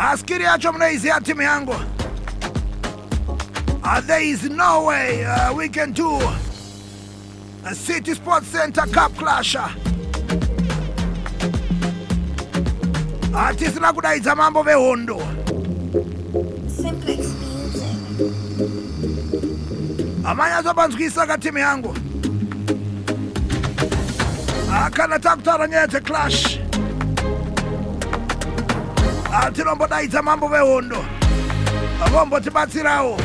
Askiri yacho mnaiziya timu yangu. There is no way we can do a City Sports Center Cup clash. Atisina kudaidza mambo vehondo. Simplex Music. Amanyazopanzwisa ka timu yangu. Kana takutaura nyaya dzeclash. Tinombodaidza mambo vehondo. Vombotibatsirawo.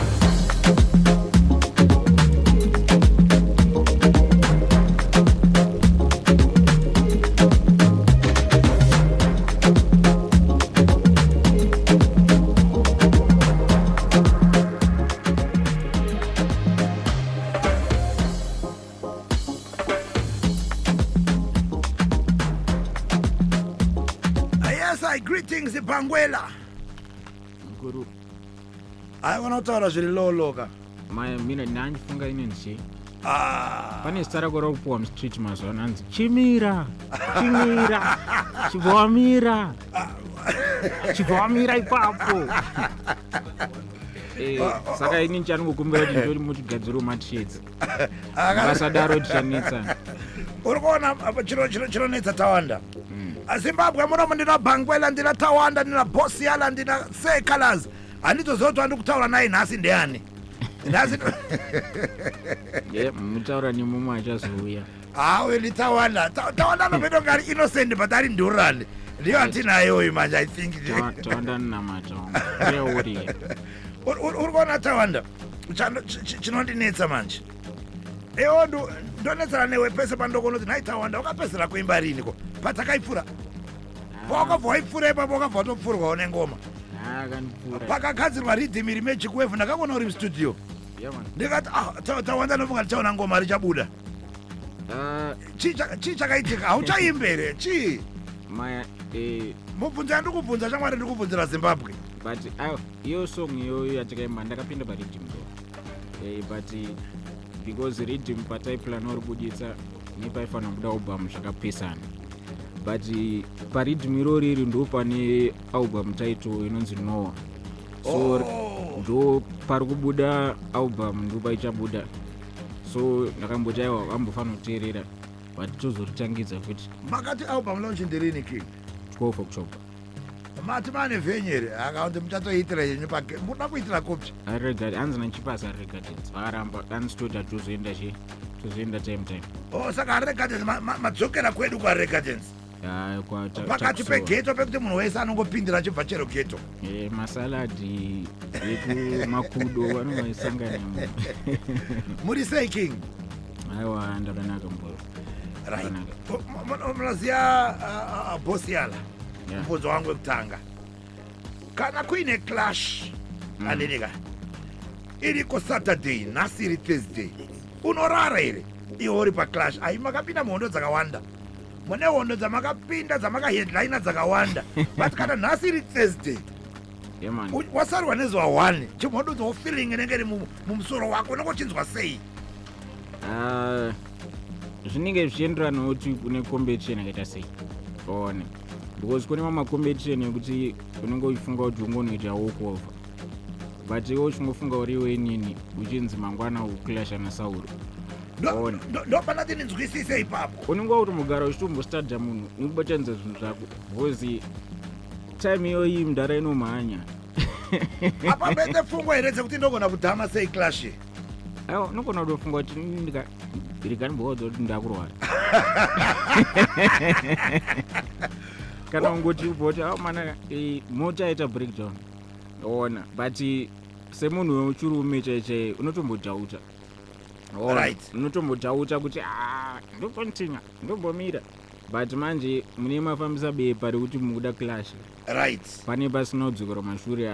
Greetings Bangwela. Guru. I want to tell you loloka. Mina nanjifunga inenshi. Pane stara gora kupuwa street mazona anzi chimira. Chivamira ipapo. Saka ini chanongokumbira kuti ndori mutigadziro matshedzi. Basadaro tishanitsa. Urikuona chironetsa tawanda. Zimbabwe munomu ndina Bangwela, ndina Tawanda, ndina Bosiala, ndina Colors. Anditozoto andikutaura naye nhasi ndeani. Nhasi mutaura nemumu achazouya. Weli Tawanda. Tawanda nobedo ngari innocent but ari ndurani. Ndiyo atinayo manje I think. Tawanda namata. Uri. Urikuona Tawanda. Chinondinetsa manje. Ewo ndonetsana newe pese pandokonoti nhai Tawanda wakapesera kuimba rini ko patakaipfura wakabva waipfura ipapo wakabva watopfurwawo nengoma pakagadzirwa rhythm iri magic wave ndakaona uri mustudio ndikati Tawanda nofunga ndichaona ngoma richabuda chii chakaitika hauchaimbere chii mubvunzo yandikubvunza shamwari ndikubvunzira Zimbabwe but iyo song iyoyo yatikaimba ndakapinda parhythm but because rhythm pataiplan uri buditsa nepaifanira kuda album zvakapesana but parhythm irori iri ndo pane album title inonzi Noah so ndo pari kubuda album ndo paichabuda so ndakamboti aiwa ambofanira kuteerera but tozoritangidza futi. Makati album launch ndirini King? 12 October. Mati mane venyere akaunti muchatoitira yenyu pake muda kuitira kopi aregadi anzi nanchipasa aregadi aramba anstoda tozoenda time saka aregadi madzokera kwedu kwaregadi pakati pegeto pekuti munhu wese anongopindira achibva chero geto masaladi ekumakudo anonga aisangana muri sei King? Aiwa ndakanaka mboro munoziya Bosiala mubvunzo wangu wekutanga kana kuine clash andineka iriko Saturday nhasi iri Thursday unorara here iwe uri paclash ai makapinda muhondo dzakawanda mune hondo dzamakapinda dzamakaheadlina dzakawanda but kana nhasi iri Thursday wasarwa nezuva 1 chimhondo dzofeeling inenge iri mumusoro wako unenge uchinzwa sei? zvinenge zvichienderana kuti kune competition yakaita sei one because kune mamacompetition ekuti unenge uchifunga kuti ungonoita walkover but iwe uchingofunga uri wenini uchinzi mangwana ukuclasha naSauro ndo panati ninzwisise ipapo unenge kuti mugara uchitombostadha munhu nekubatanidza zvinhu zvako because time iyoyi mundara inomhanya apa bete fungo here dzekuti ndogona kudhama sei clash aiwa unogona kutofunga kuti ndikanimbowadzwa kuti ndakurwara kana ungoti uboti mana mota yaita breakdown ona but semunhu wechirume chaichai unotombodhauta unotombodhauta kuti ndokontinua ndombomira but manje mune mafambisa bepa rekuti mukuda clash pane pasina kudzokera mashure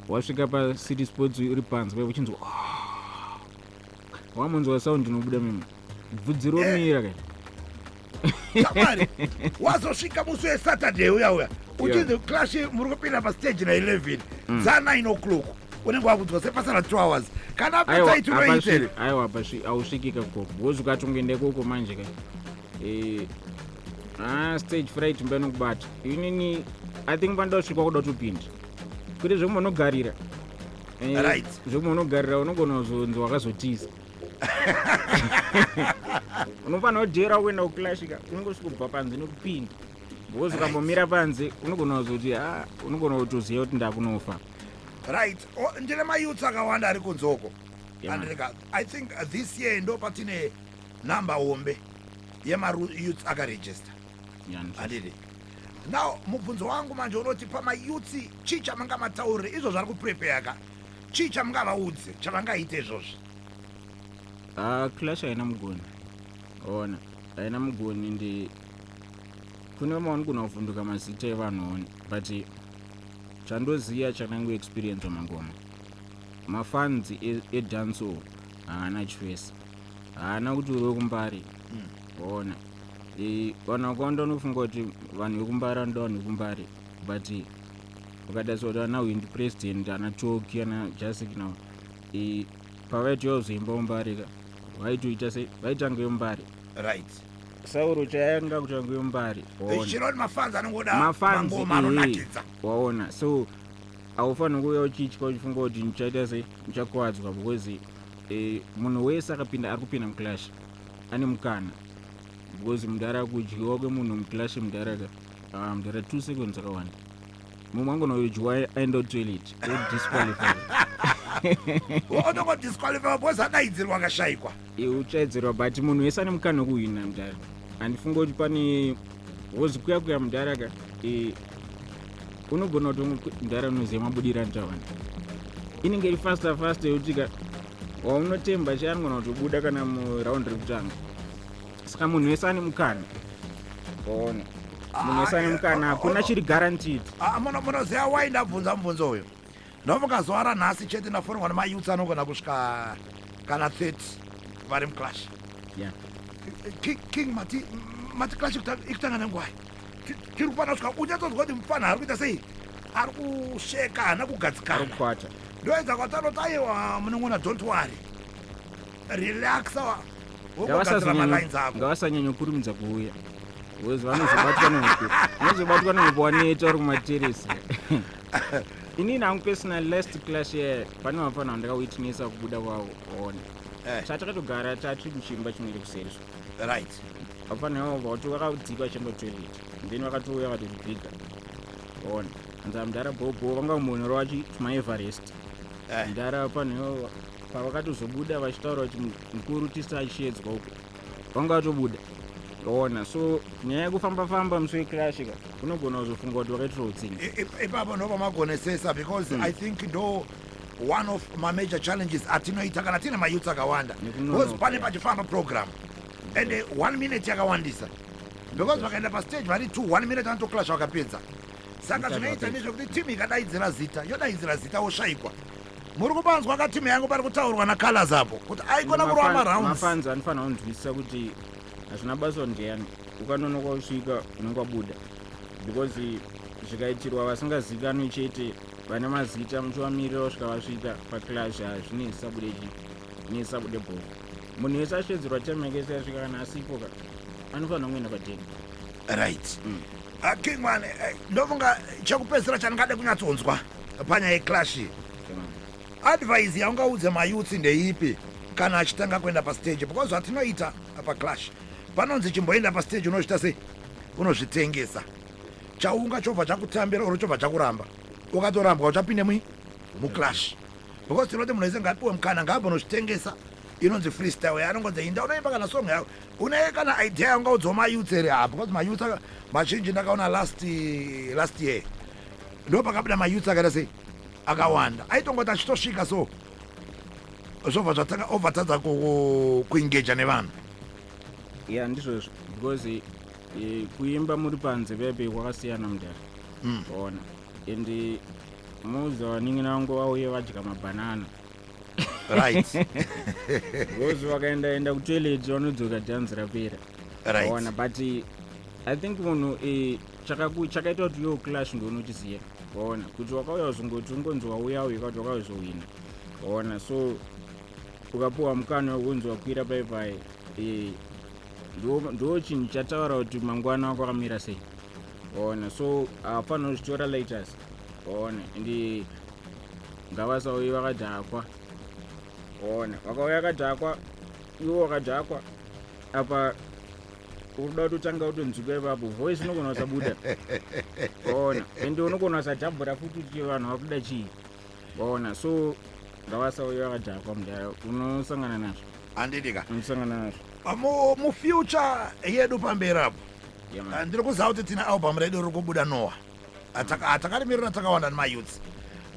wasvika paCity Sports uri panze pai uchinzwa wamunzwa sound inobuda mima bvudzi romira kai Tamari, wazosvika musi weSaturday uya uchinzi clash muri kupinda pastage na11 dza 9 o'clock unenge wakudzwa sepasara 2 hours kana appetite unoitere aiwa ausvikika koko wozvikatongenda ikoko manje kai stage fright mbanokubata inini I think pandosvika kuda kutopinda kuti zvemunogarira Right. zvemunogarira unogona kuzonzi wakazotiza unofanira kujera kuenda kuklashika unongosvika kubva panze nekupinda because ukambomira panze unogona kuzoti unogona kutoziva kuti ndakunofa. Right. Ndine mayouths akawanda ari kunzoko. Yeah, And I think this year ndo patine number hombe yemayouths akaregister. Andidi. Now mubvunzo wangu manje unoti pamayouths chii chamangavataurire izvo zvari kuprepare ka chii chamungavaudze chavangaite izvozvo. Clash haina mugoni ona haina mugoni ndi kune maunogona kuvhunduka mazita evanhuoni but chandoziya chanangu experience wamangoma mafanzi edanso haana choice haana kuti uri wekumbari ona vanhu vakawanda unofunga kuti vanhu vekumbari vanoda vanhu vekumbari but ukadasi kuti ana wind president ana toki ana jasik now pavaitiwa kuzoimba umbarika vaitoita sei vaitanga yombari Right. sauro chayanga kutanga yombari Chironi mafanzi anongoda mangoma anonakidza. Waona so haufaniri kuuya uchitya uchifunga kuti ndichaita sei ndichakuwadzwa because munhu wese akapinda ari kupinda muclash ane mukana because mudhara akudyiwa kwemunhu muclash mudhara 2 seconds akawanda mumwe angona udyiwa aenda kutoilet disqualify unongodisqualify because adaidzirwa akashayikwa. uchaidzirwa but munhu wese ane mukana wekuhwina mudhara handifunga kuti pane hozi kuya mudhara ka unogona kuti mudhara unoziva mabudira nitawanda inenge iri fasta yekutika waunotemba che anogona kutobuda kana muraundi rekutanga saka munhu wese ane mukana ona munhu wese ane mukana hakuna chiri guaranteed. Munoziva wai ndabvunza mubvunzo uyu ndofunga zuva ranhasi chete ndafonerwa nemayouths anogona kusvika kana 30 vari muclash. Yeah. King mati clash ikutanga nenguwai tiri kufanira kusvika uchatozwa kuti mufana ari kuita sei ari kusheka haana kugadzikana kukwata ndoedza kwati anoti aiwa munongona don't worry relaxa wogadzira malines ako ngavasanyanya kukurumidza kuuya because vanozobatwa nemhepo neta uri kumateresi. Inini hangu personal last clash pane vafana vandakawitnesa kubuda kwavo ona chatakatogara tatiri kuchimba chimwe kuseri right vafana vauti vakadzika vachienda kutoilet then vakatouya vakatozvipiga ona anza mudhara bobo vanga mumonero vachiti maeverest mudhara panheo pavakatozobuda vachitaura kuti mukuru tisachedzwa uko vanga vatobuda ona so nyaya yekufamba-famba musi weklashika unogona kuzofunga kuti vakaitirwa utsinga ipapo ndo pamagonesesa because I think ndo one of my major challenges atinoita kana tine mayouths akawanda because pane pachifamba program and 1 minute yakawandisa because vakaenda pastage vari 1 minute anotoklasha vakapedza saka zvinoita nezvekuti timu ikadaidzira zita yodaidzira zita woshayikwa muri kubanzwa ka timu yangu pari kutaurwa nacolors apo kuti aikona kurova marounds mafanzi anofanira kunzwisisa kuti hazvina basa ndeyani ukanonoka kusvika unenge wabuda because zvikaitirwa vasingazikanwi chete vane mazita muchivamirira kusvika vasvika paclash hazvineisabude bhoko munhu wese ashedzerwa time yake ese yasvika kana asipo ka anofanira kuenda padeni right king one ndofunga chekupedzisira chandingade kunyatsonzwa panyaya yeclash advice yaungaudze mayouths ndeipi kana achitanga kuenda pastage because zvatinoita paclash panonzi chimboenda pastage unozvita sei unozvitengesa chaunga chobva chakutambira oro chobva chakuramba ukatorambwa uchapinde muclash because tinoti munhu wese ngaapiwe mukana ngaabva nozvitengesa inonzi freestyle yaanongonzi inda unoimba kana song yako une kana idea yaungaudzawo mayouths ere because mayouths mazhinji ndakaona last year ndo pakabuda mayouths akaita sei akawanda aitongoti achitosvika so zvobva zvatanga obvatadza kuengaja nevanhu ya ndizvozvo because kuimba muri panze pepe kwakasiyana mudhara ona and muza vaningi nango vauye vadya mabhanana right because vakaendaenda kutoilet vanodzoka dhanzi rapera ona but I think munhu chakaita kuti yo clash ndounochiziva ona kuti wakauya uzongoti ungonzi wauya uika kuti wakauya uzohwina ona so ukapuwa mukana wekunzi wakwira paipai ndo chinhu chataura kuti mangwana wako akamira sei ona so hapana kuzvitora laters ona ende ngavasauyi vakadhakwa ona vakauya vakadhakwa iwo wakadhakwa apa unoda kuti utanga utonzwika ipapo voice unogona kusabuda ona ende unogona kusadhabhura futi kuti vanhu vakuda chii ona so ngavasauya vakadhakwa mudaya unosangana nazvo handidika unosangana nazvo mufuture yedu pamberi apo Yeah, man. ndiri kuziva kuti tina album redu riri kubuda nowa takarimirira takawanda nemayouths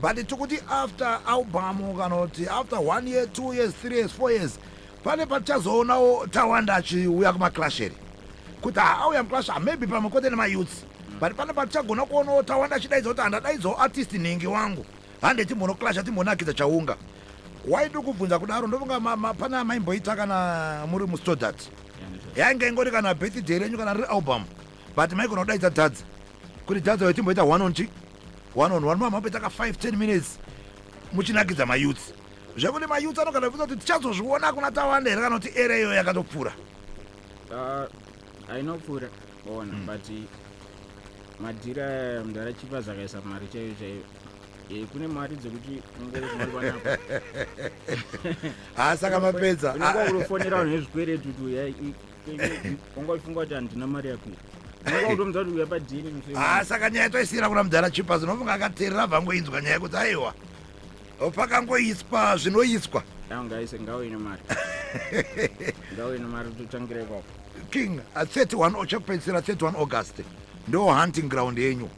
but tikuti after album kana kuti after 1 year 2 years 3 years 4 years pane patichazoonawo tawanda achiuya kumaclash eri kuti auya mclash maybe pamwe kwete nemayouths but pane patichagona kuonawo tawanda achidaidza kuti handadaidzawo artist nhingi wangu hande timbonoclasha timbonakidza chaunga wai ndiri kubvunza kudaro ndofunga pana maimboita kana muri mustodat yainge ingori kana birthday renyu kana riri album but maigona kudaidza dhadzi kuti dhadzi wayo timboita 1 on 1 mamamboitaka 5-10 minutes muchinakidza mayouths zvekuti mayouths anogana kubvunza kuti tichazozviona kuna tawanda here kana kuti ere iyoyo yakatopfuura ainopfuura ona but madhira mudara chipazi akaisa mari chaiyo chaiyo kune mari dzekuti ungoriwanako saka mapedza unenge urofonera vanhu vezvikweretu ungafunga kuti handina mari yakuita unenge utomudza kuti uya padhini saka nyaya toisiyira kuna mudhara chipazi nofunga akateerera bvangoinzwa nyaya yekuti aiwa pakangoiswa zvinoiswa ngaise ngauine mari ngauine mari totangira ipapo king 31 chekupedzisira 31 august ndo hunting ground yenyu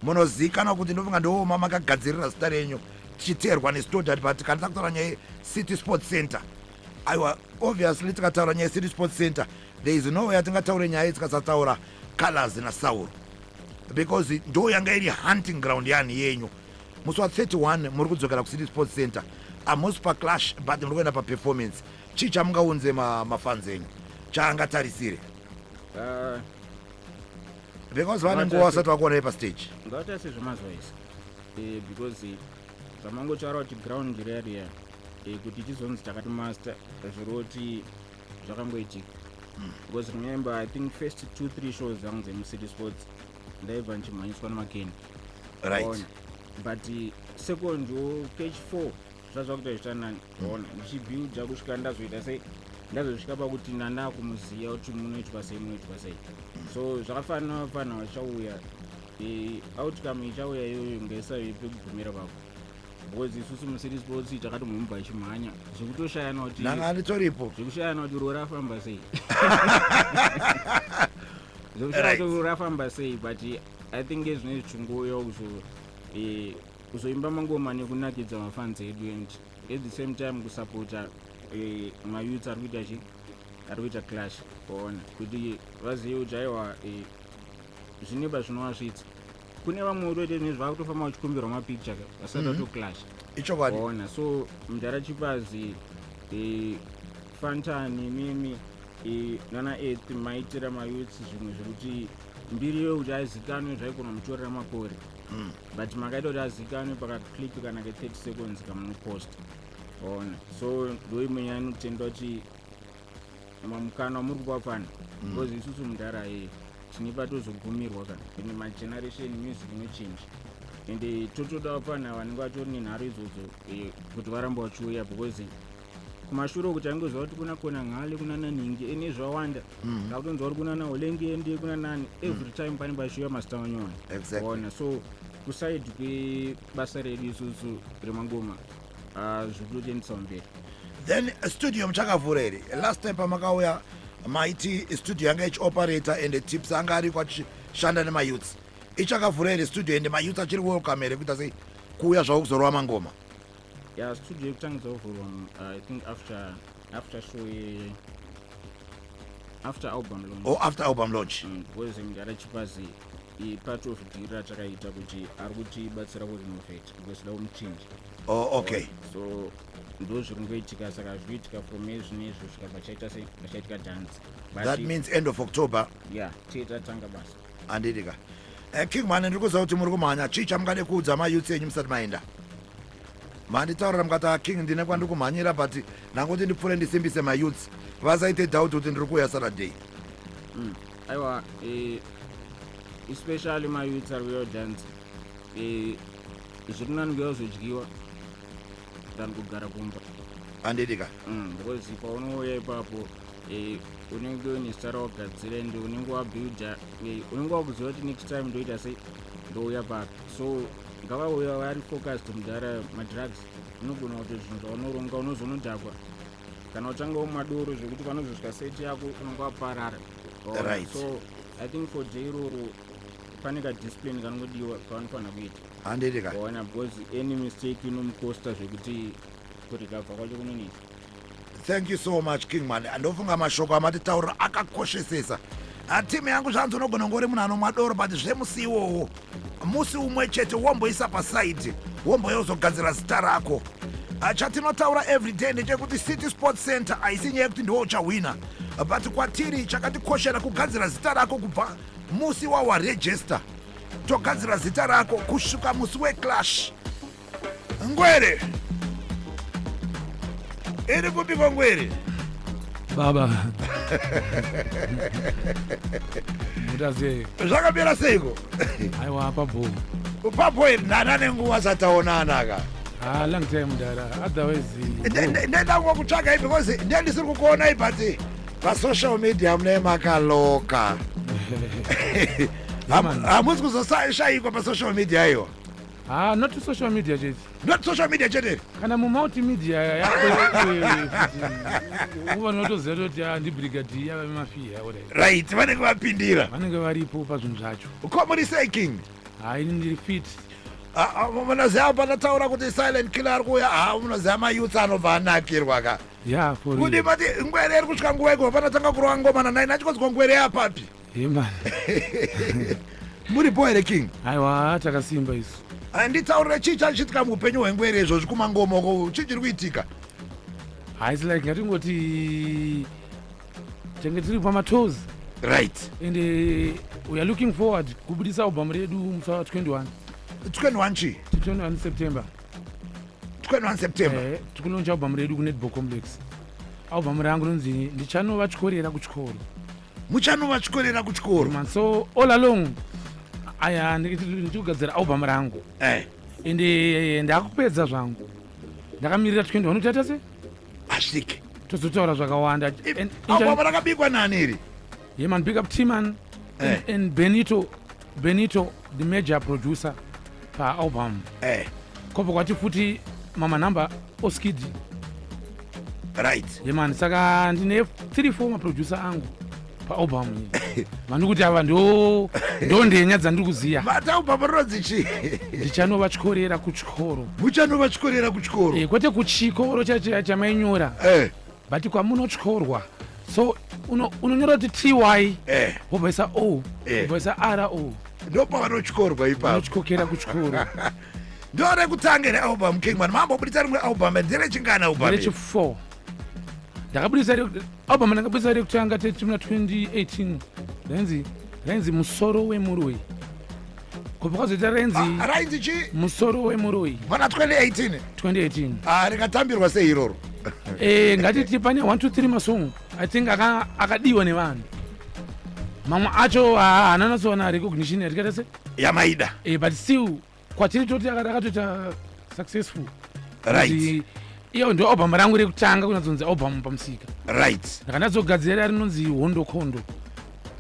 munozikana kuti ndofunga ndo mamakagadzirira zita renyu tichiteerwa nestodad but kana takutaura nyaya city sports center aiwa obviously tikataura nyaya city sports center there is no way atingataure nyaya tikasataura colors nasauro because ndo yanga iri hunting ground yani yenyu musi wa31 muri kudzokera kucity sports center amusi paclash but muri kuenda paperformance chii chamungaunze mafans enyu chaangatarisire because vane nguva vasati vakuonai pastage ngauta sezvemazuva isi because zvamangotaura kuti ground rariya kuti tizonzi takati master zviroti zvakangoitika because remember I think first 2-3 shows zangu dzemucity sports ndaibva ndichimhanyiswa nemakeni right but second cage 4 zvazva kuita zvitanani ona ndichibuilda kusvika ndazoita sei ndazosvika pakuti nandakumuziya kuti munoitwa sei so zvakafanana vanhu vachauya outcome ichauya iyoyo ngaisavi pekugumira papo because isusu mucity sports takati mumba ichimhanya zvekutoshayana kuti nanganitoripo zvekushayana kuti ro rafamba sei zvekushayana kuti ro rafamba sei but I think ezvine zvichingouya kuzoimba mangoma nekunakidza mafans edu and at the same time kusapota mayouths ari kuita clash ona kuti vazive kuti aiwa zvineba zvinovasvitsa kune vamwe utoite nezvakutofamba vachikumbirwa mapicture vasati vatoclash ichokwadi ona so mudhara chipazi fantani mimi nana earth maitira mayouths zvimwe zvekuti mbiri iyo kuti azikanwe zvaigona mutorera makore but makaita kuti azikanwe pakaclip kana ke 30 seconds kamunopost ona so ndoimwe nyaya inotenda kuti mamukana wamuri kupa fana because isusu mudhara tinipa tozogumirwa kana ende mageneration music inochange ende totodawo fana vanenge vatori nenharo idzodzo kuti varamba vachiuya because kumashure kuti aingoziva kuti kuna kona ngale kuna naningi ene zvawanda ngakutonzwa kuti kuna naholengende kuna nani every time pane pachiuya masita manyowani ona so kusaidi kwebasa redu isusu remangoma zvirikutendisa mberi then studio muchakavhura here last time pamakauya maiti studio yanga ichioperator ende tips anga ari kwachishanda nemayouths ichakavhura here studio ende mayouths achiri welcome here kuita sei kuuya zvavo kuzorova mangoma studio yekutangidza kuvhurwa I think after show after album launch after album launch because mudhara chipazi part of deal ratakaita kuti ari kutibatsira kurenovate because da umuchinji okay so ndo zviri ngoitika saka zviitika from ezvinezvo zvikabva chaitika dance that means end of October titatanga basa handidika kingman ndiri kuziva kuti muri kumhanya chii chamungade kuudza mayouths enyu musati maenda manditaurira mukati king ndine kwandiri kumhanyira but nanguti ndipfuure ndisimbise mayouths vasaite doubt kuti ndiri kuuya Saturday aiwa especially mayouth ari kuyodhanza zviri nani kuyazodyiwa than kugara kumba handidika because paunouya ipapo unenge une zita rawagadzira ende unenge wabuilda unenge wakuziva kuti next time ndoita sei ndouya papi so ngavauya vari focused mudhara madrugs unogona kuti zvinhu zvaunoronga unozonodhakwa kana utanga mumadoro zvekuti panozosvika seti yako unenge waparara right. So I think for jairoro pane kadiscipline kanongodiwa kaanofanira kuita handidika waona because any mistake inomucosta zvekuti kurikabva kwacho kunonisa. Thank you so much Kingman. Ndofunga mashoko amatitaurira akakoshesesa. Timu yangu zvanzi unogona ngori munhu anomwadoro but zvemusi iwowo musi umwe chete womboisa paside womboyozogadzira zita rako. Chatinotaura everyday ndechekuti City Sports Center haisi nyaya yekuti ndiwo uchawina but kwatiri chakatikoshera kugadzira zita rako kubva musi wawaregister togadzira zita rako kusvika musi weclash. Ngwere iri kupiko ngwere baba mutaze zvakamira seiko aiwa papo papo nana nenguva sataonana ka long time dara otherwise ndenda kutsvaga because ndisiri kukuona but pasocial media mune makaloka hamusi kuzoshayikwa pasocial media iyo not social media chete not social media chete kana mumultimedia yako uva notoziva kuti ndibrigadier vemafia right vanenge vapindira vanenge varipo pazvinhu zvacho komuri sei king ini ndiri fit munoziva panotaura kuti silent killer ari kuuya munoziva mayouth anobva anakirwa ka kuti mati ngwere iri kusvika nguva iko panotanga kurova ngomana nai nachikozwa ngwere yapapi man muripo here king aiwa takasimba isu nditaurire chii chachiitika muupenyu hwengwere izvozvi kumangomoko chii chiri kuitika its like ngatingoti tenge tiri pamatoes right and we are looking forward kubudisa album redu musi wa 21 chii 21 september 21 september tikunonja album redu kunetball complex album rangu rinonzi ndichanova chikorera kuchikoro muchanova chikorera kuchikoro so all along aya ndikugadzira album rangu ende ndakupedza zvangu ndakamirira 21 unotata se asvike tozotaura zvakawanda album rakabikwa nani iri yeman big up Timan and Benito the major producer paalbum kopo kwati futi mama namba Oskidi right yeman saka ndine 3-4 maproducer angu paalbum vanhu kuti ava ndo ndenya dzandiri kuziya album rinonzi chii ndichanova chikorera kuchikoro muchanova chikorera kuchikoro kwete kuchikoro chamainyora but kwamunotyorwa so unonyora kuti ty wobvaisa o wobvaisa ro ndopavanochkorwa ipapochikokera kuchikoro ndorekutanga nealbum kingman mambobudisa rimwe album nderechingana album nderechi4 ndakabudisa album ndakabudisa rekutanga muna 2018 rainzi musoro wemuroi kubva kwazoita rainzi chii musoro wemuroi pana 2018 rikatambirwa sei iroro ngatiti pane 1-2-3 masong I think akadiwa nevanhu mamwe acho haana natsoona recognition yatikata se yamaida but still kwatiri toti akatoita successful right iyo ndo album rangu rekutanga kunatsonzi album pamusika right ndakanadzogadzira rinonzi hondo kondo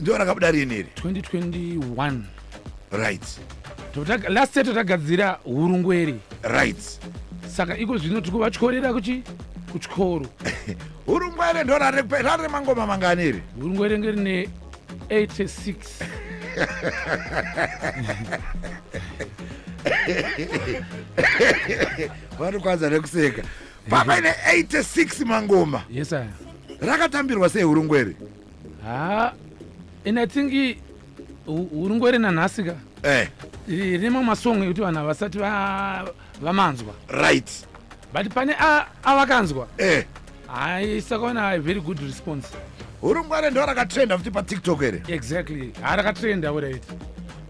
ndio rakabuda rini iri 2021 right last year totagadzira hurungwere right saka iko zvino tikuva chikorera kuchikoro hurungwere ndo rari mangoma mangani iri hurungwere ngerine 86 vari kwanza nekuseka papa ine 86 mangoma yes sir rakatambirwa sei hurungwere and I think hurungwere nanhasika rine masong ekuti vanhu havasati vamanzwa right but pane avakanzwa sakaona very good response hurungware ndo rakatrenda futi patiktok here exactly rakatrenda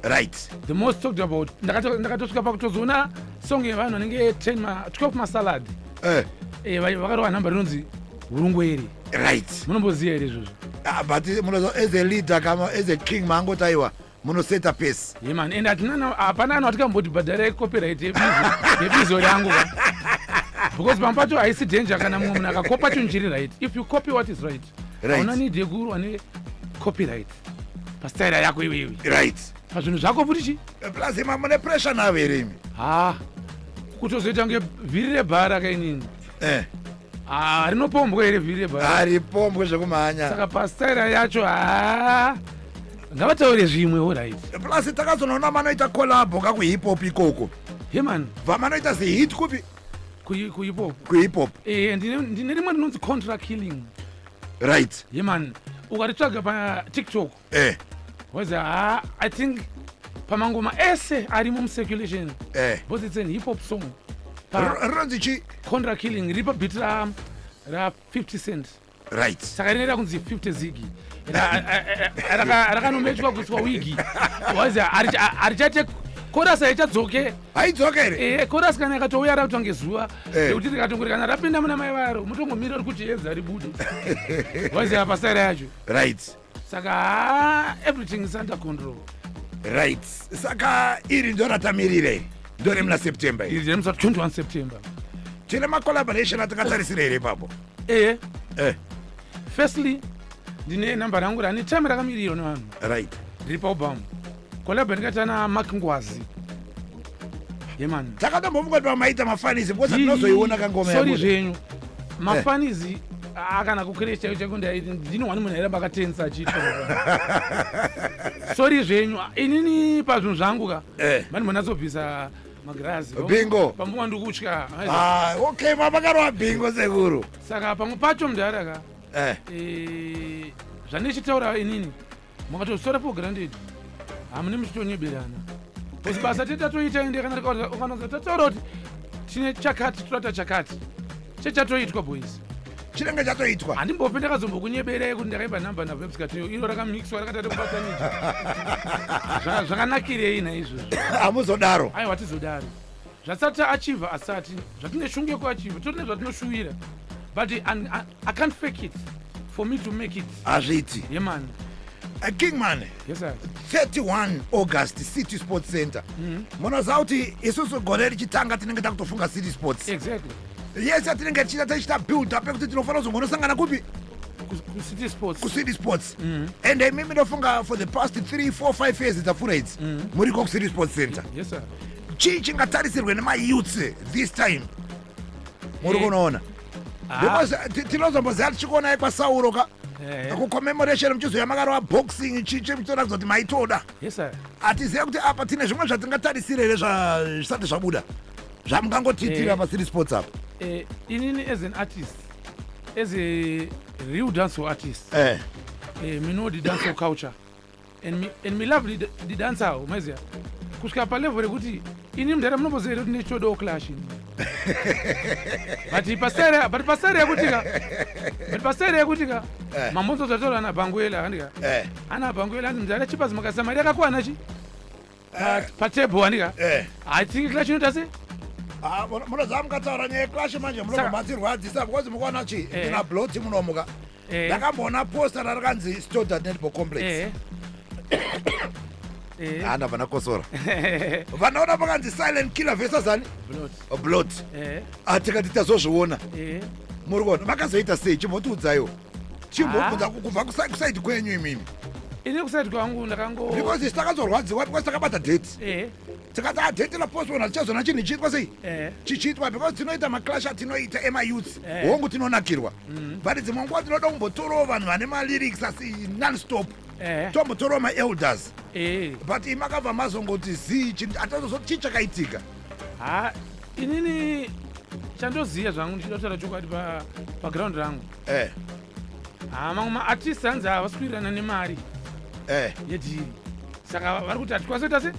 right the most talked about ndakatosvika pakutozoona song yevanhu vanenge 12 masalad vakarova nhamba rinonzi hurungwere right munomboziva here izvozvo but as a leader kama as a king mangotaiwa munoseta pesi man, and hapana anoti kambodhibhadhara copyright yebizo rangu because pamwe pacho haisi danger kana mumwe munhu akakopa chinhu chiri right. If you copy what is right, hauna need yekurwa necopyright pastyle yako iwewe, right, pazvinhu zvako futi chi plus ima mune pressure navo here imi kutozoita kunge vhiri rebhara kainini rinopombwa here vhiri rebhara haripombwe zvekumhanya, saka pastyle yacho ngavataure zvimwewo right. plus takazonoona manoita kolabo kakuhip-hop ikoko heman vamanoita zihit kupi kuhip-hop ndine rimwe rinonzi contra killing, right, heman ukaritsvaga patiktok waza I think pamangoma ese arimo mucirculation because it's an hip-hop song rinonzi chi contra killing riri pabhiti ra50 cent, right, saka rinoita kunzi 50 zigi rakanomechwa kuiswa wigi wazi harichate korasi haichadzoke haidzoke here korasi kana yakatouya rautwa ngezuva rekuti rikatongori kana rapinda muna mai varo mutongomira kuti yedza ribude wazi pasaira yacho, right, saka everything is under control, right. Saka iri ndo ratamirire ndo remuna september iri remusa 21 september tine macollaboration atakatarisira here ipapo firstly ndine namba rangu rane time rakamiriro nevanhu, right, riri paobama collab ndikaita namark ngwazi yeman takatombomuka kuti vamaita mafanizi because tinozoiona kangoma sori zvenyu mafanizi akana kucresh chaicho chakundaiti ndine wani munhu airamba akatensa achiitwa sori zvenyu inini pazvinhu zvangu ka mandimbonatsobvisa magirazi bingo pambunga ndikutya okay mamakarova bingo sekuru, saka pamwe pacho mudhara ka zvandichitaura inini makatozvitora pogranded hamune muchitonyeberana kosi basa tetatoita ende kana tataura kuti tine chakati toata chakati chechatoitwa boys chinenge chatoitwa handimbope ndakazombokunyeberei kuti ndakaipa namba navhebsikatiyo iro rakamixwa rakatata kubatanidza zvakanakirei naizvozvo hamuzodaro aiwa tizodaro zvasati taachivha asati zvatine shunge kuachivha totine zvatinoshuwira but I can't fake it for me to make it hazviti yeman kingman yes sir 31 august city sports center munoziva kuti isusu gore richitanga tinenge takutofunga city sports exactly yese atinenge tichita build up ekuti tinofanira kuzombonosangana kupi kucity sports and mimi ndofunga for the past 3 4 5 years dzapfuura idzi muriko kucity sports center. Yes sir. Chii chingatarisirwe nemayouths this time muri kunoona because tinozomboziva tichikuonai kwasauro ka kucommemoration muchizoya makarova boxing chichi muchitoda kuzoti maitoda hatizive kuti apa tine zvimwe zvatingatarisire here zvisati zvabuda zvamungangotitira pacity sports apa. Inini as an artist, as a real dancehall artist, me know the dancehall culture and me love the dancehall maziya kusvika palevel rekuti ini mudhara munombozere kuti nechodawo clash but pasare yekutika mambonzo zvataura ana bhanguela andika ana bhanguela andi mudhara chipazi makasa mari yakakwana chi patable andika hatingi clash inoita sei munoziva mukataura nyaya yeclash manje munombatsirwadzisa because mukaona chi tina bloti munomuka ndakamboona posta rarikanzi Stoddard Netball Complex ndabva ndakosora vanaona pakanzi silent killer versus ani blot tikati tazozviona muri kuona vakazoita sei chimbotiudzaiwo chimbobvunza kubva kusaidi kwenyu imimi ini kusaidi kwangu ndakango because takazorwadziwa because takabata date tikati date rapostona tichazona chinhu chiitwa sei chichiitwa because tinoita maclash atinoita emayouth hongu tinonakirwa but dzimwe nguva tinoda kumbotorawo vanhu vane malyrics asi nonstop tombotorawo maelders but imakabva mazongoti zii atazozoti chii chakaitika inini chandoziya zvangu ndichida kutaura chokwadi paground rangu mamwe maartist hanzi havaswirirana nemari yedhiri saka vari kuti hatikwasoita se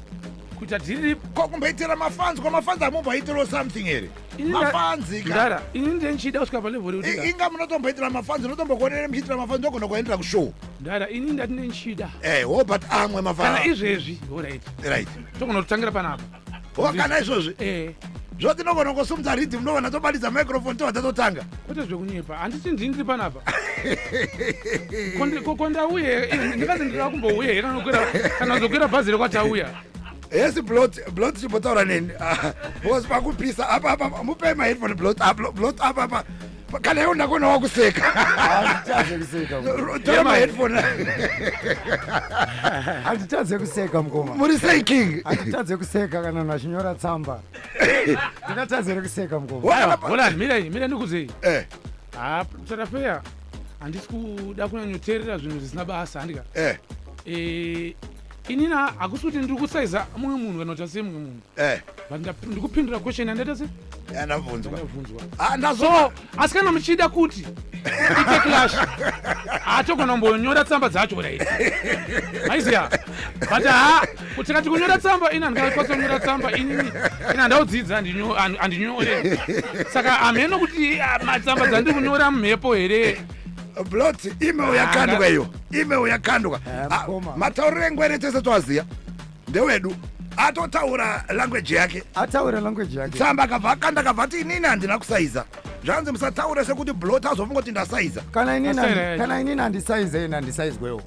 kuita dhiri kokumboitira mafanzi kwamafanzi amumboitirawo something here mafanzi dara ini ndiye ndichida kusvika palevhel rekuti inga munotomboitira mafanzi unotombokuonere muchiitira mafanzi ndogona kuendera kushow ndara ini ndati ndichida but amwe mafanzi kana izvezvi right right togona kutangira panapa kana izvozvi zvoti nogona kusumudza rhythm nogona tobalitsa microphone tovatatotanga kwete zvekunyepa handiti ndini panapa kondauye ndikazi ndira kumbouye kana zokwira bhazi rekwatauya yesi blot chimbotaura neni because pakupisa apa mupei maheadphone blot apa kana iwo ndakona wakuseka tora maheadphone handitadze kuseka mukoma muri sei king handitadze kuseka kana nachinyora tsamba ndingatadzere kuseka mukoma holani mira ndikuzei tarafeya handisi kuda kunyanyoteerera zvinhu zvisina basa handika inina hakusi kuti ndiri kusaiza mumwe munhu kana kuti asei mumwe munhu but ndikupindura question handata se ndabvunzwa so asi kana muchida kuti ite clash hatogona kumbonyora tsamba dzacho kudai maiziya but tikati kunyora tsamba ina ndingakwanisa kunyora tsamba inini ina handaudzidza handinyore saka hameno kuti matsamba dzandiri kunyora mumhepo here blot email yakandwa iyo email yakandwa matauriro engwere tese twaziya ndewedu atotaura language yake ataura language yake tsamba akabva akanda akabva ati inini handina kusaiza zvanzi musataure sekuti blot azofunga kuti ndasaiza kana inini handisaiza ina handisaizwewo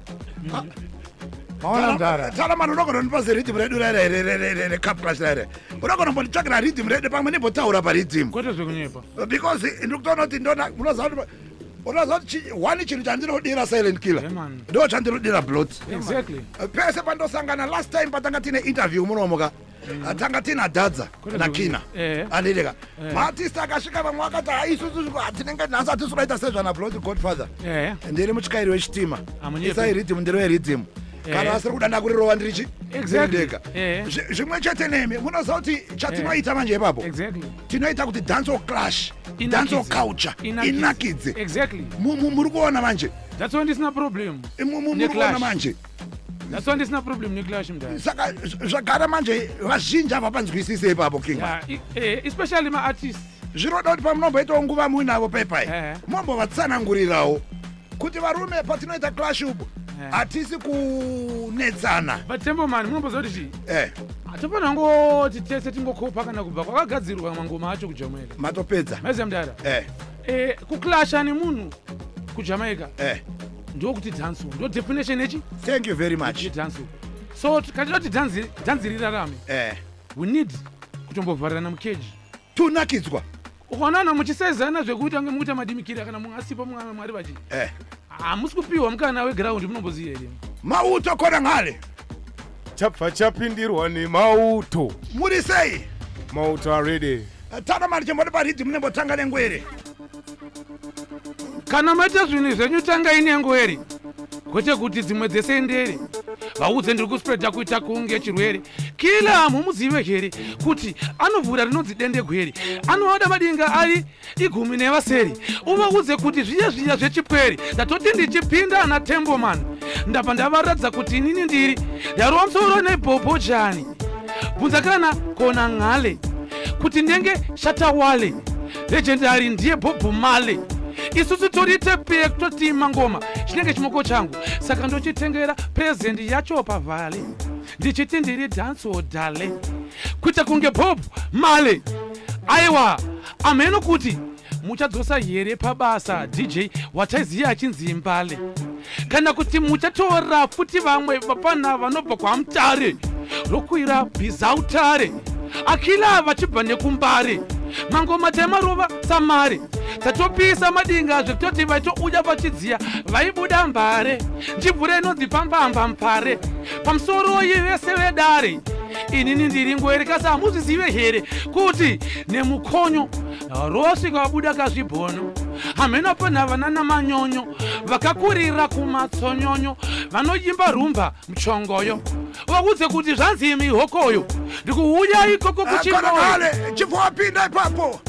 maona mdara taramani unogona kundipa rhythm redu recup clash rere unogona kumbonditsvakira rhythm redu pamwe nimbotaura parhythm kwete zvekunyepa because ndiri kutoona kuti munoziva kuti unoziva kuti one chinhu chandinodira silent killer ndo chandinodira blot pese pandosangana last time patanga tine interview munomuka tanga tina dhadza nakina andidika maartist akasvika vamwe akati haisusu hatinenge nhasi hatisudaita sezvana blot godfather ndiri mutyikairi wechitima isai rhythm ndiri werhythm kana asiri kuda ndakurirova ndirichi ndega zvimwe chete nemi munoziva kuti chatinoita manje ipapo tinoita kuti dance clash dance culture inakidze muri kuona manje that's why ndisina problem muri kuona manje that's why ndisina problem neclash mdani saka zvagara manje vazhinji ava panzwisise ipapo king especially maartist zvinoda kuti pamunomboitawo nguva muinavo paipai mombovatsanangurirawo kuti varume patinoita clash upo hatisi kunetsana but temboman munomboziva kuti hatofanira ngoti tese tingokopa kana kubva kwakagadzirwa mangoma acho kujamaica matopedza maiziva mudara kuclasha nemunhu kujamaica ndokuti dhanso ndo definition yechi thank you very much dhanso so katidoti dhanzi rirarame we need kutombovharirana mukeji tunakidzwa ukaonana muchisaizana zvekuita nge mukuita madimikira kana munhu asipa mumwe mwari vachi hamusi kupiwa mukana wegraundi munomboziya here mauto kona ngale chabva chapindirwa nemauto muri sei mauto aredi tana mari chimboti parhythm munembotanga nengwere kana maita zvinhu zvenyu tangai nengwere kwete kuti dzimwe dzese ndere vaudze ndiri kuspreada kuita kunge chirwere kila mumuzive here kuti anovhura rinonzi dendegwere anoada madinga ari 10 uvaudze kuti zviya zvechipwere ndatoti ndichipinda na temboman ndapa ndavaratidza kuti inini ndiri ndarova musoro nebhobho jani bvunza kana kona ng'ale kuti ndenge shatawale legendary ndiye bhobho male isusu torite pek totima ngoma chinenge chimoko changu saka ndochitengera prezendi yacho pavhale ndichiti ndiri danso dale kuita kunge bob male aiwa ameno kuti muchadzosa here pabasa dj wataiziya achinzi mbale kana kuti muchatora futi vamwe vapana vanobva kwamutare rokuira bhizautare akila vachibva nekumbare mangoma taimarova samare tatopisa madinga zvekutoti vaitouya vachidziya vaibuda mbare njibvura inonzi pambamba mpare pamusoro yevese vedare inini ndiri ngwere kasi hamuzvizive here kuti nemukonyo rosvika vabuda kazvibhono hamena panhavana namanyonyo vakakurira kumatsonyonyo vanoimba rumba muchongoyo vaudze kuti zvanzi mihokoyo ndikuuya ikoko kuchimoyo chipowapinda ipapo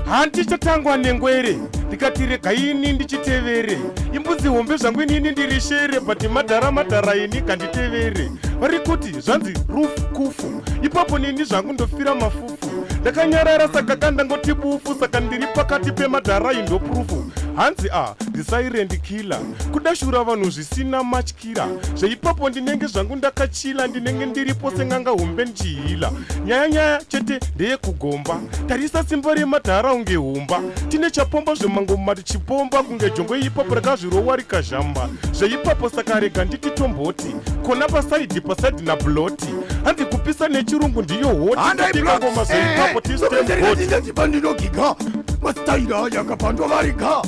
handichatangwa nengwere ndikati regaini ndichitevere imbudzi hombe zvangu inini ndiri shere but madhara ini kanditevere vari kuti zvanzi rufu kufu ipapo nini zvangu ndofira mafufu ndakanyarara saka kandangoti bufu saka ndiri pakati pemadhara indopurufu hanzi the silent killer kudashura vanhu zvisina matyira zveipapo ndinenge zvangu ndakachila ndinenge ndiripo senganga hombe ndichihila nyaya chete ndeyekugomba tarisa simba remadhara unge humba tine chapomba zvemangomati chipomba kunge jongo ipapo rakazvirowa rikazhamba zveipapo saka rega nditi tomboti kona pasaidhi nabloti hanzi kupisa nechirungu ndiyo hotitikangoma zveipapo tisitemboti mastaira yakapandovarika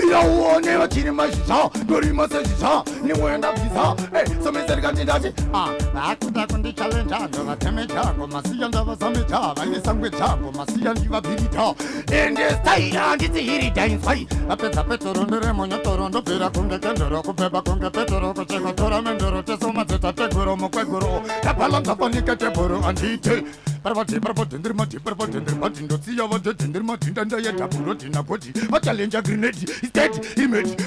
ilauone vachiri mazhizha ndorima sezhizha nimwenda bvisa somezerikandindati vakuda kundichalenja ndovateme jango masiya ndavasameja vanesangwe jango masiya ndivabhirita ende staira nditsihiridainzwai vapedza petoro nderemonyo ndobvira kunge kendoro kupeba kunge petoro kuchekotora mendoro tesomadzeta tegoro mukwegoro tabalanzafanike teboro andite ndotsiya vadedhendirmadhindandayedhaburodhinakoti vachalenja grenade isted imedi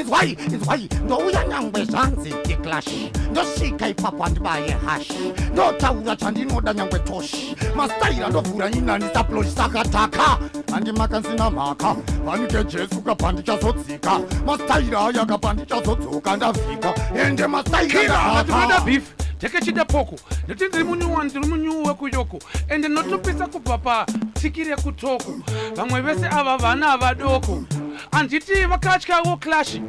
izwai ndouya nyangwe zvanzi declash ndosvika ipapo handibaye hash ndotaura chandinoda nyangwe toshi mastaira ndovhura inanisa ploshi sakataka handimakansina mhaka vanike jesu kapa ndichazodzika mastaira aya kapa ndichazodzoka ndavhika ende mastaira beef tekechida poko ndoti ndiri munyuwa wekuyoko ende ndinotopisa kubva patikiri kutoko vamwe vese ava vana vadoko handiti vakatyawo clashi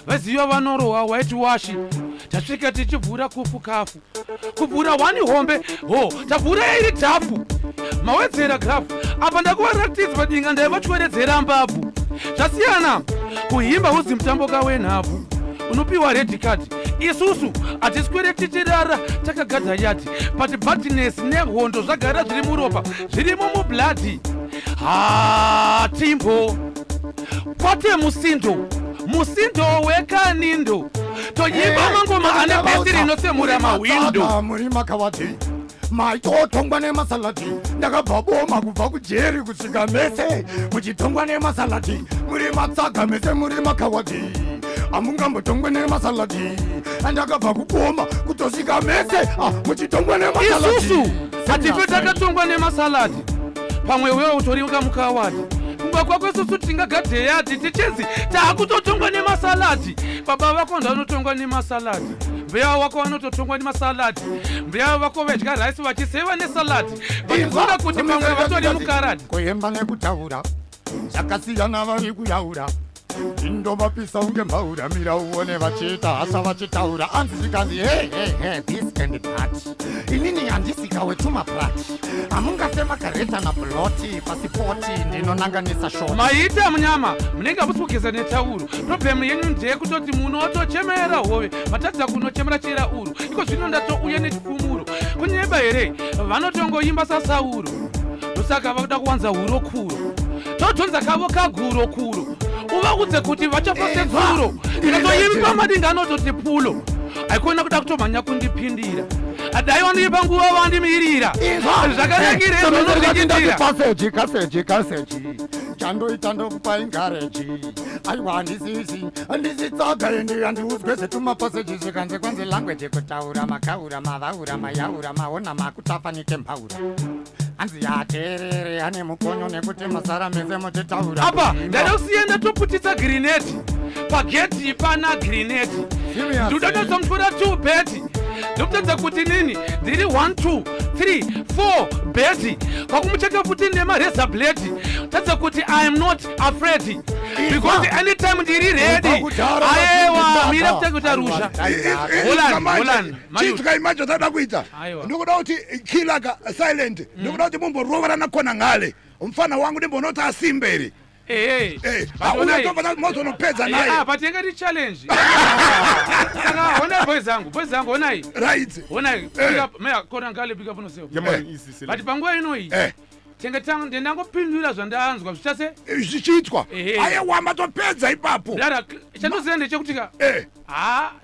vaziva vanorohwa white washi tasvika tichivhura kufukafu kuvhura 1 hombe tavhura iri dhafu mawedzera grafu apa ndakuvaratidzwa dinga ndaivatweredzera mbabvu zvasiyana kuhimba uzi mutambo kawenhabvu unopiwa red card isusu hatiswere tichirara takagadha yati but badness nehondo zvagara zviri muropa zvirimo mubladhi timbo kwate musindo wekanindo toyimba mangoma ane bhesi rinosemura mawindo muri makavati maitotongwa nemasalati ndakabva boma kubva kujeri kusvika mese muchitongwa nemasalati muri matsaga mese muri makavati amungambotongwe nemasalati andakabva kuboma kutosvika mese muchitongwa nemasalati isusu hatife takatongwa nemasalati pamwe wewo utoriuka mukawati kumba kwako isusu tingagadheyati tichenzi taakutotongwa nemasalati baba vako ndanotongwa nemasalati mbeya wako vanototongwa nemasalati mbeya vako vedya raisi vachiseva nesalati vachifunga kuti pamwe vatori mukarati kuemba nekutaura zvakasiyana vari kuyaura indovapisa unge mbaura mira uone vachiita hasa vachitaura anzi zvikanzi this and that inini handisika wetumaplati hamungasemagareta nabloti pasipoti ndinonanganisa shoti maita munyama munenge hamusi kugeza netauro problemu yenyu ndeyekutoti munotochemera hove matadza kunochemera chera uru iko zvino ndatouya nechipfumuro kunyeba here vanotongoimba sasauro ndosaka vakuda kuwanza huro kuro totonza kavo kaguro kuro uvaudze kuti vachapasedzuro ndikatoimba madinga anototi pulo haikona kuda kutomhanya kundipindira adaiwandiipa nguva vandimirira zvakarekirezonoikindira kaseji chandoita ndokupai ngareji aiwa handisitsaga endi handiudzwe zvetumapaseji zvikanze kwanze language kutaura makaura mavaura mayaura maona makutafanike mbaura hanzi yaterere ane mukonyo nekuti masara mese mutitaura apa ndada kusiya ndatoputisa grineti pageti pana grineti ndoda ndozomutwara 2 beti ndokutadza kuti nini ndiri 1 2 3 4 beti kwakumucheka futi nemareza blade tadza kuti I am not afraid because anytime ndiri ready aiwa mira kutakuta rusha Holland chitsika imacho tada kuita ndokuda kuti killer silent ndokuda kuti mumborovana nakona ngale umfana wangu ndimbonoti asimberi unatopata naye but ingati challenge ona boys zangu onai right onai meya kona ngale pick up no save but panguva inoyi tengetanga ndendangopindura zvandaanzwa zvichase zvichiitwa aye wamba topedza ipapo dara chandoziva ndechekutika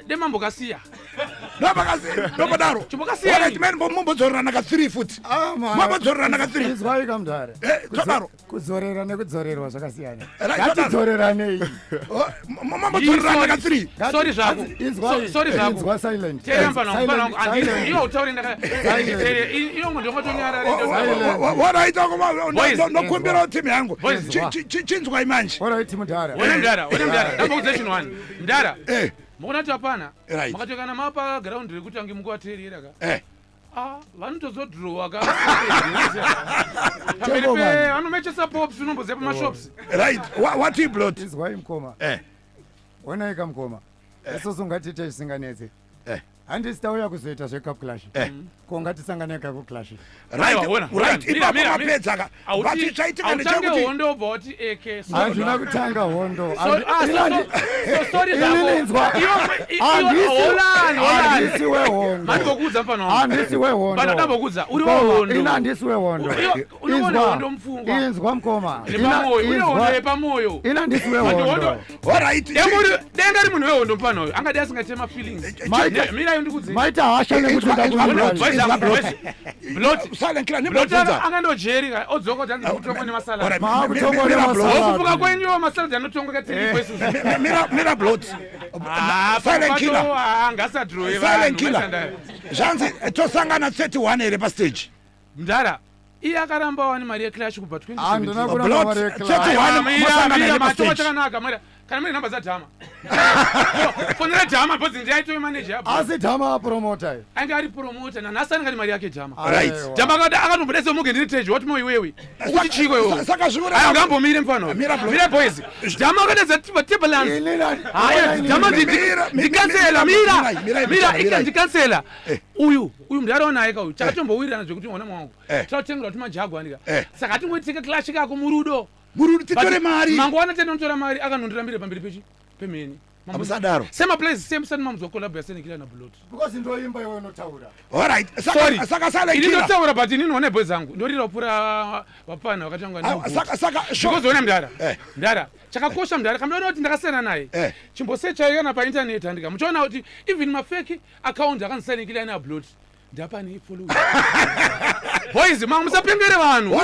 demambokasiya nobadaro Chimbokasiya alright man mombodzorerana ka 3 futhi mambodzorerana ka 3 izwai kamdara todaro kudzorera nekudzorerwa zvakasiyana Right, ngatidzoreranei mambodzorerana ka 3 sorry zvako sorry zvako inzwa silent iyo utauri iyo ndongotonyarare waraita nokumbira timu yangu Boys. chinzwai manje alright mudhara one mdara ndambokudza chinhu wani mdara Eh. mukona kuti hapana Right. makatokana mapa ground rekuti ange mungovateerera ka vanotozodhirowa ka pamberi pe vanomechesa pops unomboziva pamashops right what you blot izwai mukoma onai kamukoma isusu ngatiite zvisinganetse handisi tauya kuzoita zvecapclash ko ngatisanganai kakoclash right ipapo mapedzaka bati zvaitika autange ndechekuti hondo ubva wati eke handina kutanga hondo handisi wehondo mandibokudza handisi ndambokudza uri wehondo ina handisi wehondo une hondo mupfungwa inzwa mukoma une hondo yepamoyo ina handisi wehondo alright denga ri munhu wehondo mupanoyo angadi asingaite mafeelings mirayo ndikudze maita hasha nekuti angandojeri odzoka kuti anzi kutongo nemasalad makutongonemasala kwenyu masalad anotongo katirikwesusu mira blot silent killer silent killer zvanzi tosangana 31 here pastage mdara iye akaramba wani mari yeclash kubva handina kuramba mari yeclash chakanaka kana mune nhamba dzadhama fonera dhama bhodzi ndiaitoi manager asi dhama apromota ainge ari promota nanhasi anengani mari yake dhama right dhama akatombodesa muge ndiri teji wati moiwewe kuti chiko iwo saka zvura angambomire mufano mira boys dhama akadedza tibalance dhama ndikansela mira ikandikansela uyu mudhara onaye kauyu chakatombowirirana zvekuti mwana mwangu tautengera kuti majagwanika saka atingoitika clash kako murudo titore mari mangwana tenotora mari akanondirambire pamberi pemheni amusadaro semaplace semusani mamuzokolaborasenikila nablot because ndoimba iwe unotaura alright saka silent ini killer ndotaura but ini noone bwe zangu ndorira pura vapana vakatangwa saka ndikozoona mudhara chakakosha mudhara kamdaona kuti ndakasiyana naye chimbosechaikana painternet handika muchiona kuti even mafeki account akandisanikila nablot ndapani ifollow boys mangu musapengere vanhu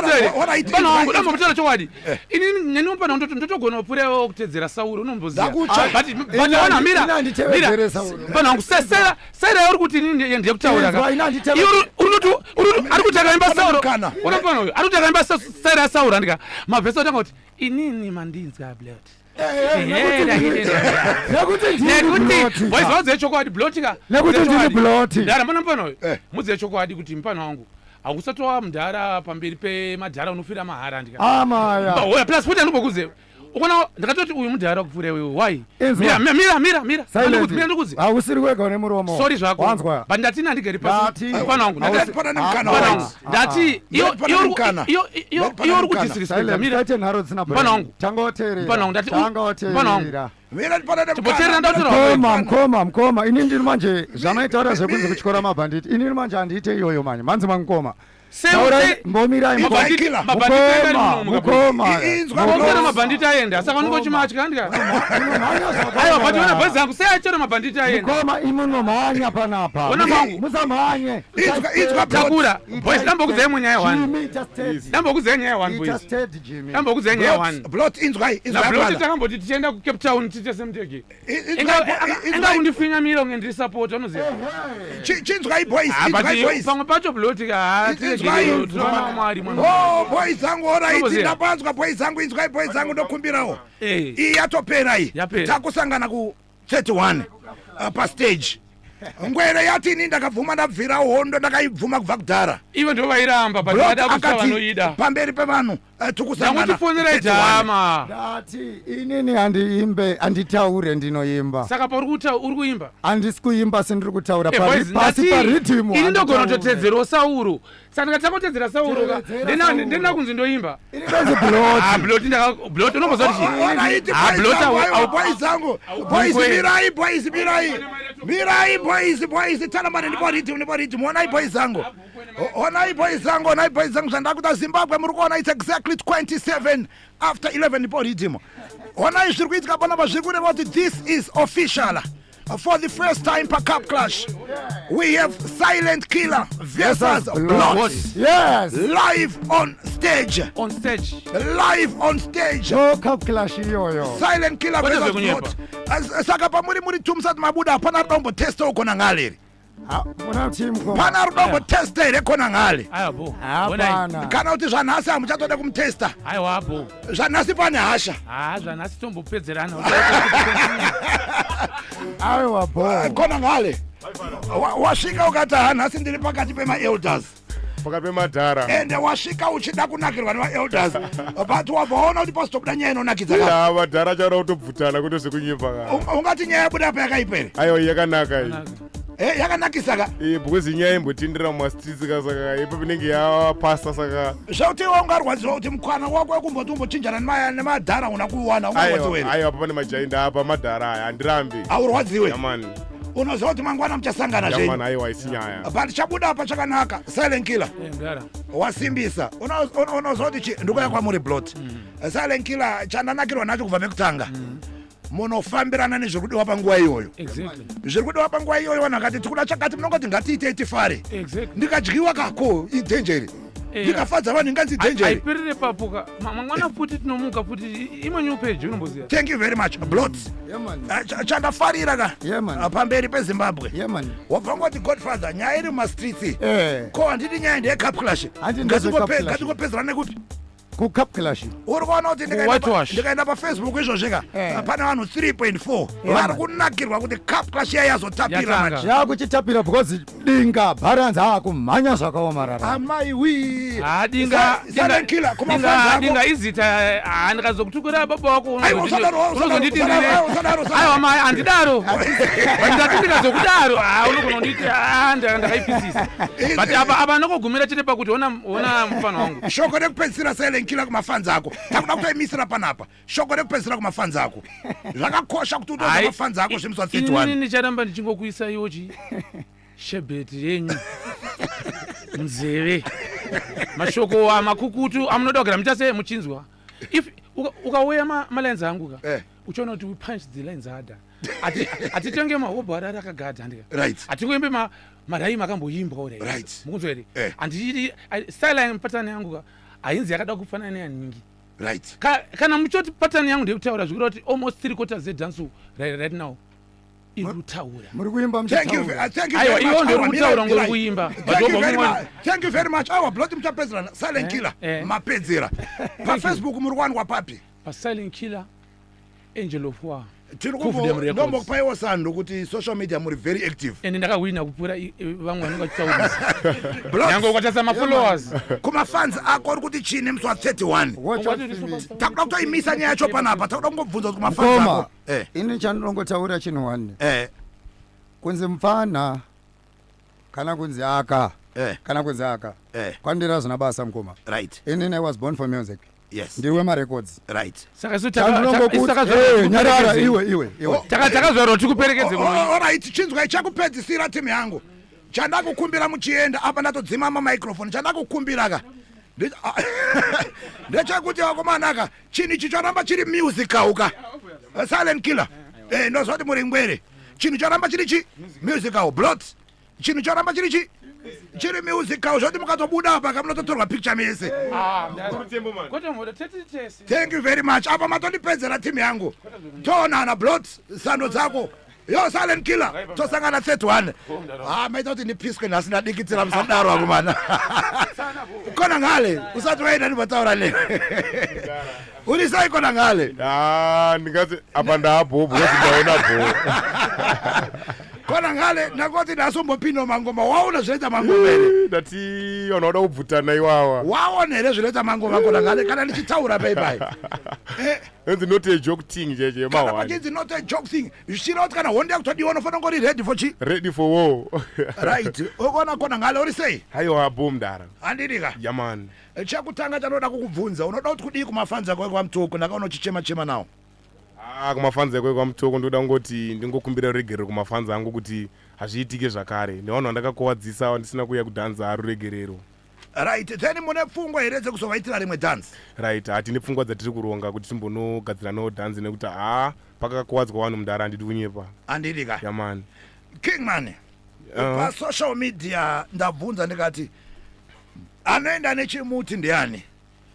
pana wangu damba mutara chokwadi ini neni mupana ndotogona kupurewo kutedzera Sauro unomboziva but ona mira pana wangu sera uri kuti ini ndiye kutaura ka ari kuti akaimba Sauro ona pana uyu ari kuti akaimba sera Sauro andika mavhesi otanga kuti inini mandinzwa blood nekuti boys vaudze chokwadi blotika nekuti ndiri bloti ndara mana mpano mudze chokwadi kuti mpano wangu hakusatova mudhara pamberi pemadhara unofira mahara ndika amaya plus futi andibokudze ukona ndakatoti uyu mudhara wakupfuura iwewe why mira ndikuzi hausiri kwega une muromo sorry zvako wanzwa but ndati nandigari pasi mpano wangu ndati iyo uri kudisrespecta mira nharo dzina mpano wangu mukoma ini ndiri manje zvamaitaura zvekunzi kutyora mabhanditi ini ndiri manje handiite iyoyo manje manzi mangukoma mbomirai mukoma mabhanditi aenda saka unongochimatya ndika aiwa but ona bhezi yangu seachora mabhanditi aenda mukoma imunomhanya panapa ona mangu musamhanye takura boys dambokudzai munyaya 1 dambokudzai nyaya 1 boys dambokudzai nyaya 1 blot inzwai blot takamboti tichienda kucape town tiite semuteki inga kundifinyamira unge ndiri support unoziva chinzwai boys pamwe pacho blot boys zangu alright ndapanzwa boys zangu inzwai boys zangu ndokumbirawo iyi yatopera iyi takusangana ku 31 pastage ngwere yati ini ndakabvuma ndabvira hondo ndakaibvuma kubva kudhara ivo ndo vairamba but vada kusa vanoida pamberi pevanhu tikusanganafonerai dhama ndati inini handiimbe handitaure ndinoimba saka pauri kuimba handisi kuimba sendiri kutaura pasi paridhimu ini ndogona kutotedzerawo Sauro saka ndikatangotedzera Sauro ka ndenda kunzi ndoimba blot unomboziva boys taramane ndipo rhythm onai boys zangu zvandakuta Zimbabwe muri kuona it's exactly 27 after 11 ndipo rhythm onai zviri kuitika panapa zviri kureva kuti this is official for the first time per Cup Clash, we have Silent Killer versus Blood. Yes. Live on stage. On stage. Live on stage. No Cup Clash iyoyo. Silent Killer What versus is it Blood. Saka pamuri tumsat mabuda pana tombo testa ukona ngale. Muna team ko. Pana tombo testa ire kona ngale. Ayabo. Hapana. Kana uti zvanhasi amuchatoda kumutesta. Aiwapo. Zvanhasi pane hasha. Zvanhasi tombopedzerana. Aiwa bo. Kona ngale. Wasvika ukati hanhasi ndiri pakati pema-elders. Pakati pemadhara. Ende wasvika uchida kunakirwa nema-elders. But wabvaona kuti pasitobuda nyaya inonakidza ka. Ya madhara chaura kutobvutana kuti zvekunyimba ka. Ungati nyaya yabuda payakaipere. Aiwa yakanaka iyi. Yakanakisa ka. Because nyaya imbotindira mumastreets ka saka ipo pinenge yapasa saka. Zvauti iwe ungarwadziwa kuti mukwana wako wekumboti umbochinjana nemadhara una kuiwana ungarwadziwa here. Aiwa apa pane majainda apa madhara aya handirambi. Aurwadziwe. Yamani. Unoziva kuti mangwana muchasangana zvenyu. Yamani aiwa isinyaya. But chabuda apa chakanaka. Silent Killer. Wasimbisa. Unoziva kuti ndikuya kwamuri Blood. Silent Killer chandanakirwa nacho kubva mekutanga. Munofambirana nezvekudiwa panguva iyoyo. Zviri kudiwa panguva iyoyo vanhu vakati tikuda chakati munongoti ngatiite tifare. Ndikadyiwa kako idenjeri. Ndikafadza vanhu inganzi denjeri. Aipirire papuka. Mangwana futi tinomuka futi imwe new page unomboziva. Thank you very much Blood. Chandafarira ka. Pamberi peZimbabwe. Wabva ngoti Godfather nyaya iri mumastreets. Ko handiti nyaya ndeye-Cup Clash. Ngatingopedzerana nekupi? Ku-Cup Clash. Uri kuona kuti ndikaenda paFacebook izvozvika pane vanhu 3.4 vari kunakirwa kuti Cup Clash iya yazotapira manje. Yakuchitapira because dinga Bharanzi kumhanya zvakaomarara. Amaiwi. Dinga izita handikazokutukura baba wako unozonditi aiwa mai handidaro. Ndati ndikazokudaro unogona kunditi ndakaipisisa. But apa nokogumira chete pakuti ona mufano wangu. Shoko rekupedzisira Silent Killer kumafanzi ako. Takuda kutoimisira panapa. Shoko rekupedzisira kumafanzi ako. Zvakakosha kuti utoza mafanzi ako zvemuswa 31. Ini ndicharamba ndichingokuisa iwochi shebheti yenyu nzeve mashoko amakukutu amunoda kugara muchase muchinzwa. If ukauya malines angu ka uchiona kuti we punch the lines harder. Atitenge mahobho arara akagadha ndika. Atingoimbe maraimi akamboimbwa ora. Mukunzwa here. Anditi style pattern yangu ka ainzi yakada kufanana neyaningi. Kana muchoti pattern yangu ndekutaura zvikuru kuti almost 3/4 zedance right now irutaura. Muri kuimba Thank you very much. Thank you very much. Our Blood muchapedzerana Silent Killer mapedzera. Pa-Facebook muri kuwanikwa papi? Pa-Silent Killer Angel of War. Ndombokupaiwo sando kuti social media muri very active. Ende ndakawina kupura vamwe vanenge vachitaurisa. Nyange ukatasa mafollowers. Kumafans ako uri kuti chini muswa 31. Takuda kutoimisa nyaya yacho panapa. Takuda kungobvunza kuti kumafans ako. Ini chandinongotaura chinhu 1. Kunzi mfana kana kunzi aka. Kana kunzi aka. Kwandira zvina basa mukoma. Inini I was born for music. Yes. Ndiwe marecords. Saka nyarara iwe. Takazvarwa tikuperekedze muno. Alright, chinzwa chakupedzisira timu yangu. Chandakukumbira muchienda apa ndatodzima microphone. Chandakukumbira ka. Ndechakuti wakomanaka chini chichoramba chiri musical ka. Silent Killer. Ndozoti muri ngwere. Chini choramba chiri musical Blood. Chini choramba chiri musical zvoti mukatobuda apa kamunototorwa picture mese. Thank you very much. Apa matondipedzera timu yangu. Tonana Blood sando dzako. Yo Silent Killer tosangana 31. Maita kuti ndipiswe nhasi ndadikitsira musadaro akomana. Kona ngale usati waenda ndibataura le. Uri sai kona ngale. Ndingazi apa ndapo because ndaona bho. Kona ngale nakoti ndasombopinda mangoma waona zvinoita mangoma ere. Ndati unoda kubvutana iwawa. Waona ere zvinoita mangoma kona ngale kana ndichitaura bye. It's not a joke thing jeje mawa. It's not a joke thing. Zvinoti kana honde yakutodiwa unofana ngori ready for chi? Ready for war. Right. Ukona kona ngale uri sei? Haiwa boom dara. Andidika. Yaman. Chakutanga chanoda kukubvunza unoda kuti kudii kumafanza kwako kwamutoko ndakaona uchichema nawo. Kumafanza kwako kwamutoko ndoda ngoti ndingokumbira regere kumafanza angu kuti hazviitike zvakare. Nevanhu vandakakuvadzisa ndisina kuya kudhanza ruregerero. Right, then mune pfungwa here dzekuzovaitira rimwe dance. Right, hatine pfungwa dzatiri kuronga kuti timbonogadzira no dance nekuti pakakuvadzwa vanhu mudara handidi kunyepa. Handidi ka. Yaman. Kingman. Pa social media ndabvunza ndikati anoenda nechimuti ndiani?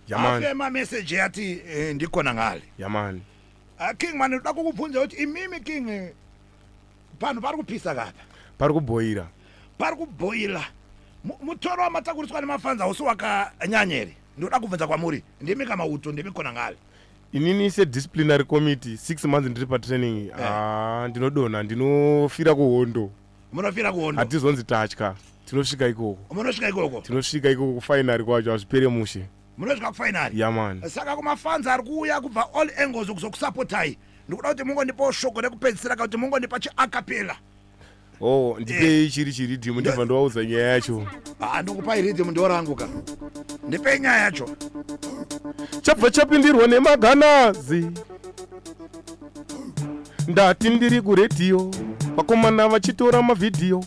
Yaman. Afema message yati ndikona ngale. Yaman. Kingman ndoda kukubvunza kuti imimi King pano pari kupisa kapa. Pari kuboira. Pari kuboira. Mutoro wamatakuriswa nemafanza usi wakanyanyere. Ndoda kubvunza kwamuri ndimi kama uto ndimi kona ngale. Inini disciplinary committee 6 months ndiri pa training. Ndinodona ndinofira kuhondo. Munofira kuhondo. Hatizonzi tatya. Tinosvika ikoko. Munosvika ikoko. Tinosvika ikoko kufinary kwacho azvipere mushe. Munosvika kufinary. Yaman. Saka kumafanza ari kuuya kubva all angles kuzokusapotai. Ndikuda kuti mungondipa shoko rekupedzisira kuti mungondipa chiakapela. Oh, ndipei chiri rhythm ndibva ndowaudza nyaya yacho. Ndikupai rhythm ndoranguka. Ndipei nyaya yacho. Chabva chapindirwa nemaganazi. Ndati ndiri kuredhiyo. Vakomana vachitora mavhidhiyo.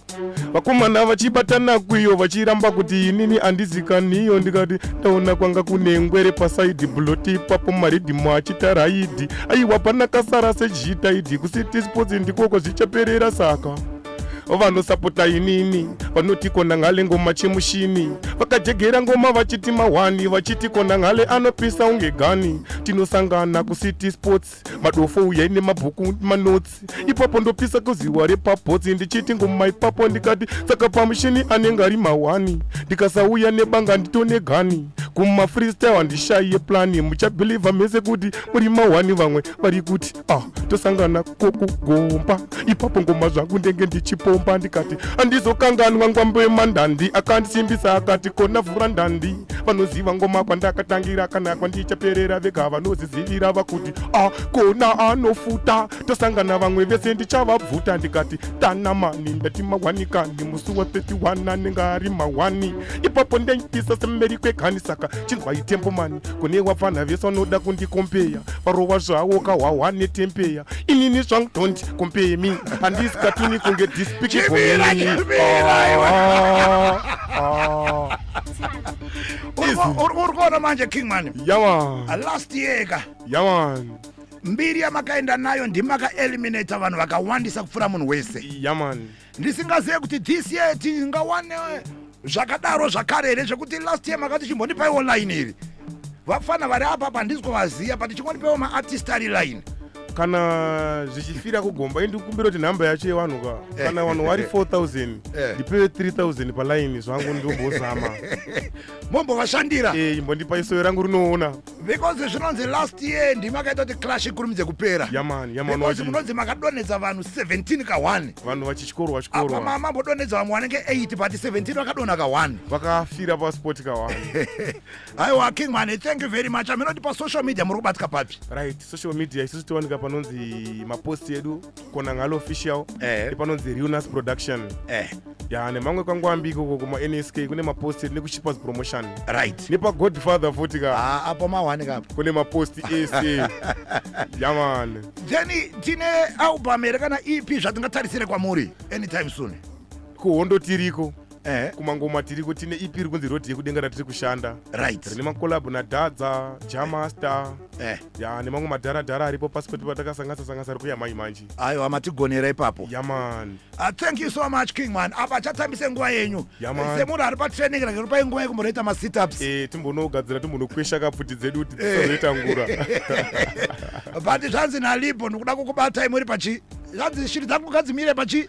Vakomana vachibatana kwiyo vachiramba kuti inini andizikaniyo ndikati taona kwanga kune ngwere pasaidi buloti papo maridhimu achitaraidhi aiwa panakasara sejitaidhi kusiti sports ndikoko zvichaperera saka vanosapota inini vanoti kona ngale ngoma chemushini vakajegera ngoma vachiti mahwani vachiti kona ngale anopisa unge gani tinosangana kusiti sports madofo uyai nemabhuku manotsi ipapo ndopisa kuziwa repapotsi ndichiti ngoma ipapo ndikati saka pamushini anenge ari mahwani ndikasauya nebanga nditone gani kuma freestyle handishaye plani muchabhilivha mese kuti muri mahwani vamwe vari kuti tosangana kokugomba ipapo ngoma zvangu ndenge ndichipomba ndikati handizokanganwa ngwambo yemandandi akandisimbisa akati kona vhura ndandi vanoziva ngoma kwandakatangira kana kwandichaperera vega vanozizivira vakuti kona anofuta tosangana vamwe vese ndichavabvuta ndikati tanamani ndati mahwanikani musi wa 31 anenge ari mahwani ipapo ndaipisa semeri kwegani saka chinzwa itembomani kune wapfana vese vanoda kundikompeya varova zvavo kahwahwa netempeya inini zvangu don't compare me handisikatuni kunge despicable urikuona manje Kingman. Yaman. Last year ka. Yaman. Mbiri yamakaenda nayo ndimaka-eliminata vanhu vakawandisa kupfuura munhu wese. Yaman. Ndisingazive kuti this year tingawane zvakadaro zvakare here zvekuti last year makati chimbondipaiwo line iri. Vafana vari apa pandisi kuvaziva but chingondipaiwo maartist ari line. Kana zvichifira kugomba indikumbira kuti nhamba yacho yevanhu ka kana vanhu vari 4000 ndipewe 3000 palaini zvangu ndombozama mombovashandira imbondipa isoyo rangu rinoona because zvinonzi last year ndimakaita kuti clash ikurumidze kupera because munonzi makadonedza vanhu 17 ka1 vanhu vachichkorwa apa mambodonedza vamwe vanenge 8 but 17 vakadona ka1 vakafira pasport ka1 aiwa Kingman, thank you very much. Aminoti pa social media muri kubatika papi? Right, social media isusu tiwanika panonzi mapost yedu kona ngalo official panonzi Reunas production ya nemamwe kwangu ambiko kuma NSK kune mapost yedu nekuchipas promotion right nepa Godfather futhi ka apa mawani kapo kune mapost SA yaman then tine album ere kana EP zvatingatarisire kwamuri anytime soon kuhondo tiriko kumangoma tiriko tine EP iri kunzi road yekudenga ratiri kushanda right rine makolabhu naDadza Jamaster ya nemamwe madharadhara aripo pasipoti patakasangasa ari kuya mai manje aiwa matigonera ipapo yaman thank you so much Kingman. Apa chatambise nguva yenyu semunhu ari patraining rake rupai nguva yekumbonoita masitups timbonogadzira timbonokwesha kapfuti dzedu kuti tisazoita ngura but zvanzi nalipo ndikuda kukubatai muri pachi zvanzi shiri dzangu kugadzimire pachi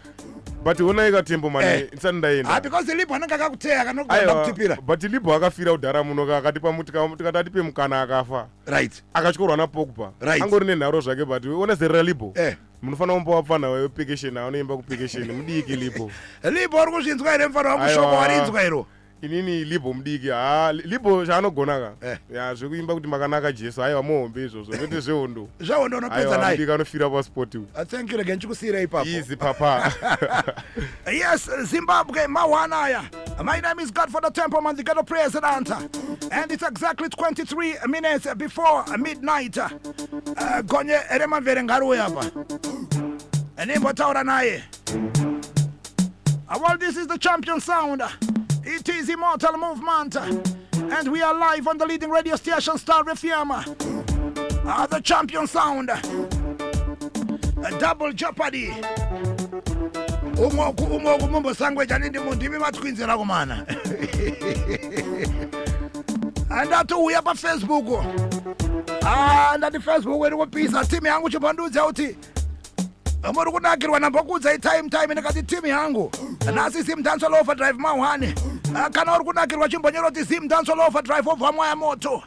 but onai katembo mane ndisati ndaenda because lipo anenge akakuteya kanogona kutipira but lipo akafira kudhara muno akatipa tikati atipe mukana akafa right akatyorwa naPogba angori nenharo zvake but ona zerera lipo munofanira kumba wapfana wepekesheni anoimba kupekesheni mudiki lipo uri kuzvinzwa here mufana wakushoko warinzwa iro inini lipo mudiki lipo chaanogona ka zvekuimba kuti makanaka Jesu aiwa muhombe izvozvo kwete zvehondo unopedza naye mudiki anofira pasport thank you again chikusiyira ipapo easy papa yes Zimbabwe mawanaya. My name is Godfather Templeman, the ghetto president, and it's exactly 23 minutes before midnight. Gonye erema verengaru yapa nimbotaura naye. Well, this is the champion sound. It is Immortal Movement. And we are live on the leading radio station, Star FM. The champion sound. A double jeopardy. Umogu mumbo sangwe janindi mundimi matwinzi rakumana. And that we have a Facebook. And at the Facebook we go pisa team yangu chipandudza uti. Muri kunakirwa nambokudza time nekati team yangu. Nasi sim dance all over drive mawani. Kana uri kunakirwa chimbonyero ti sim dance all over drive over Mwaya Moto.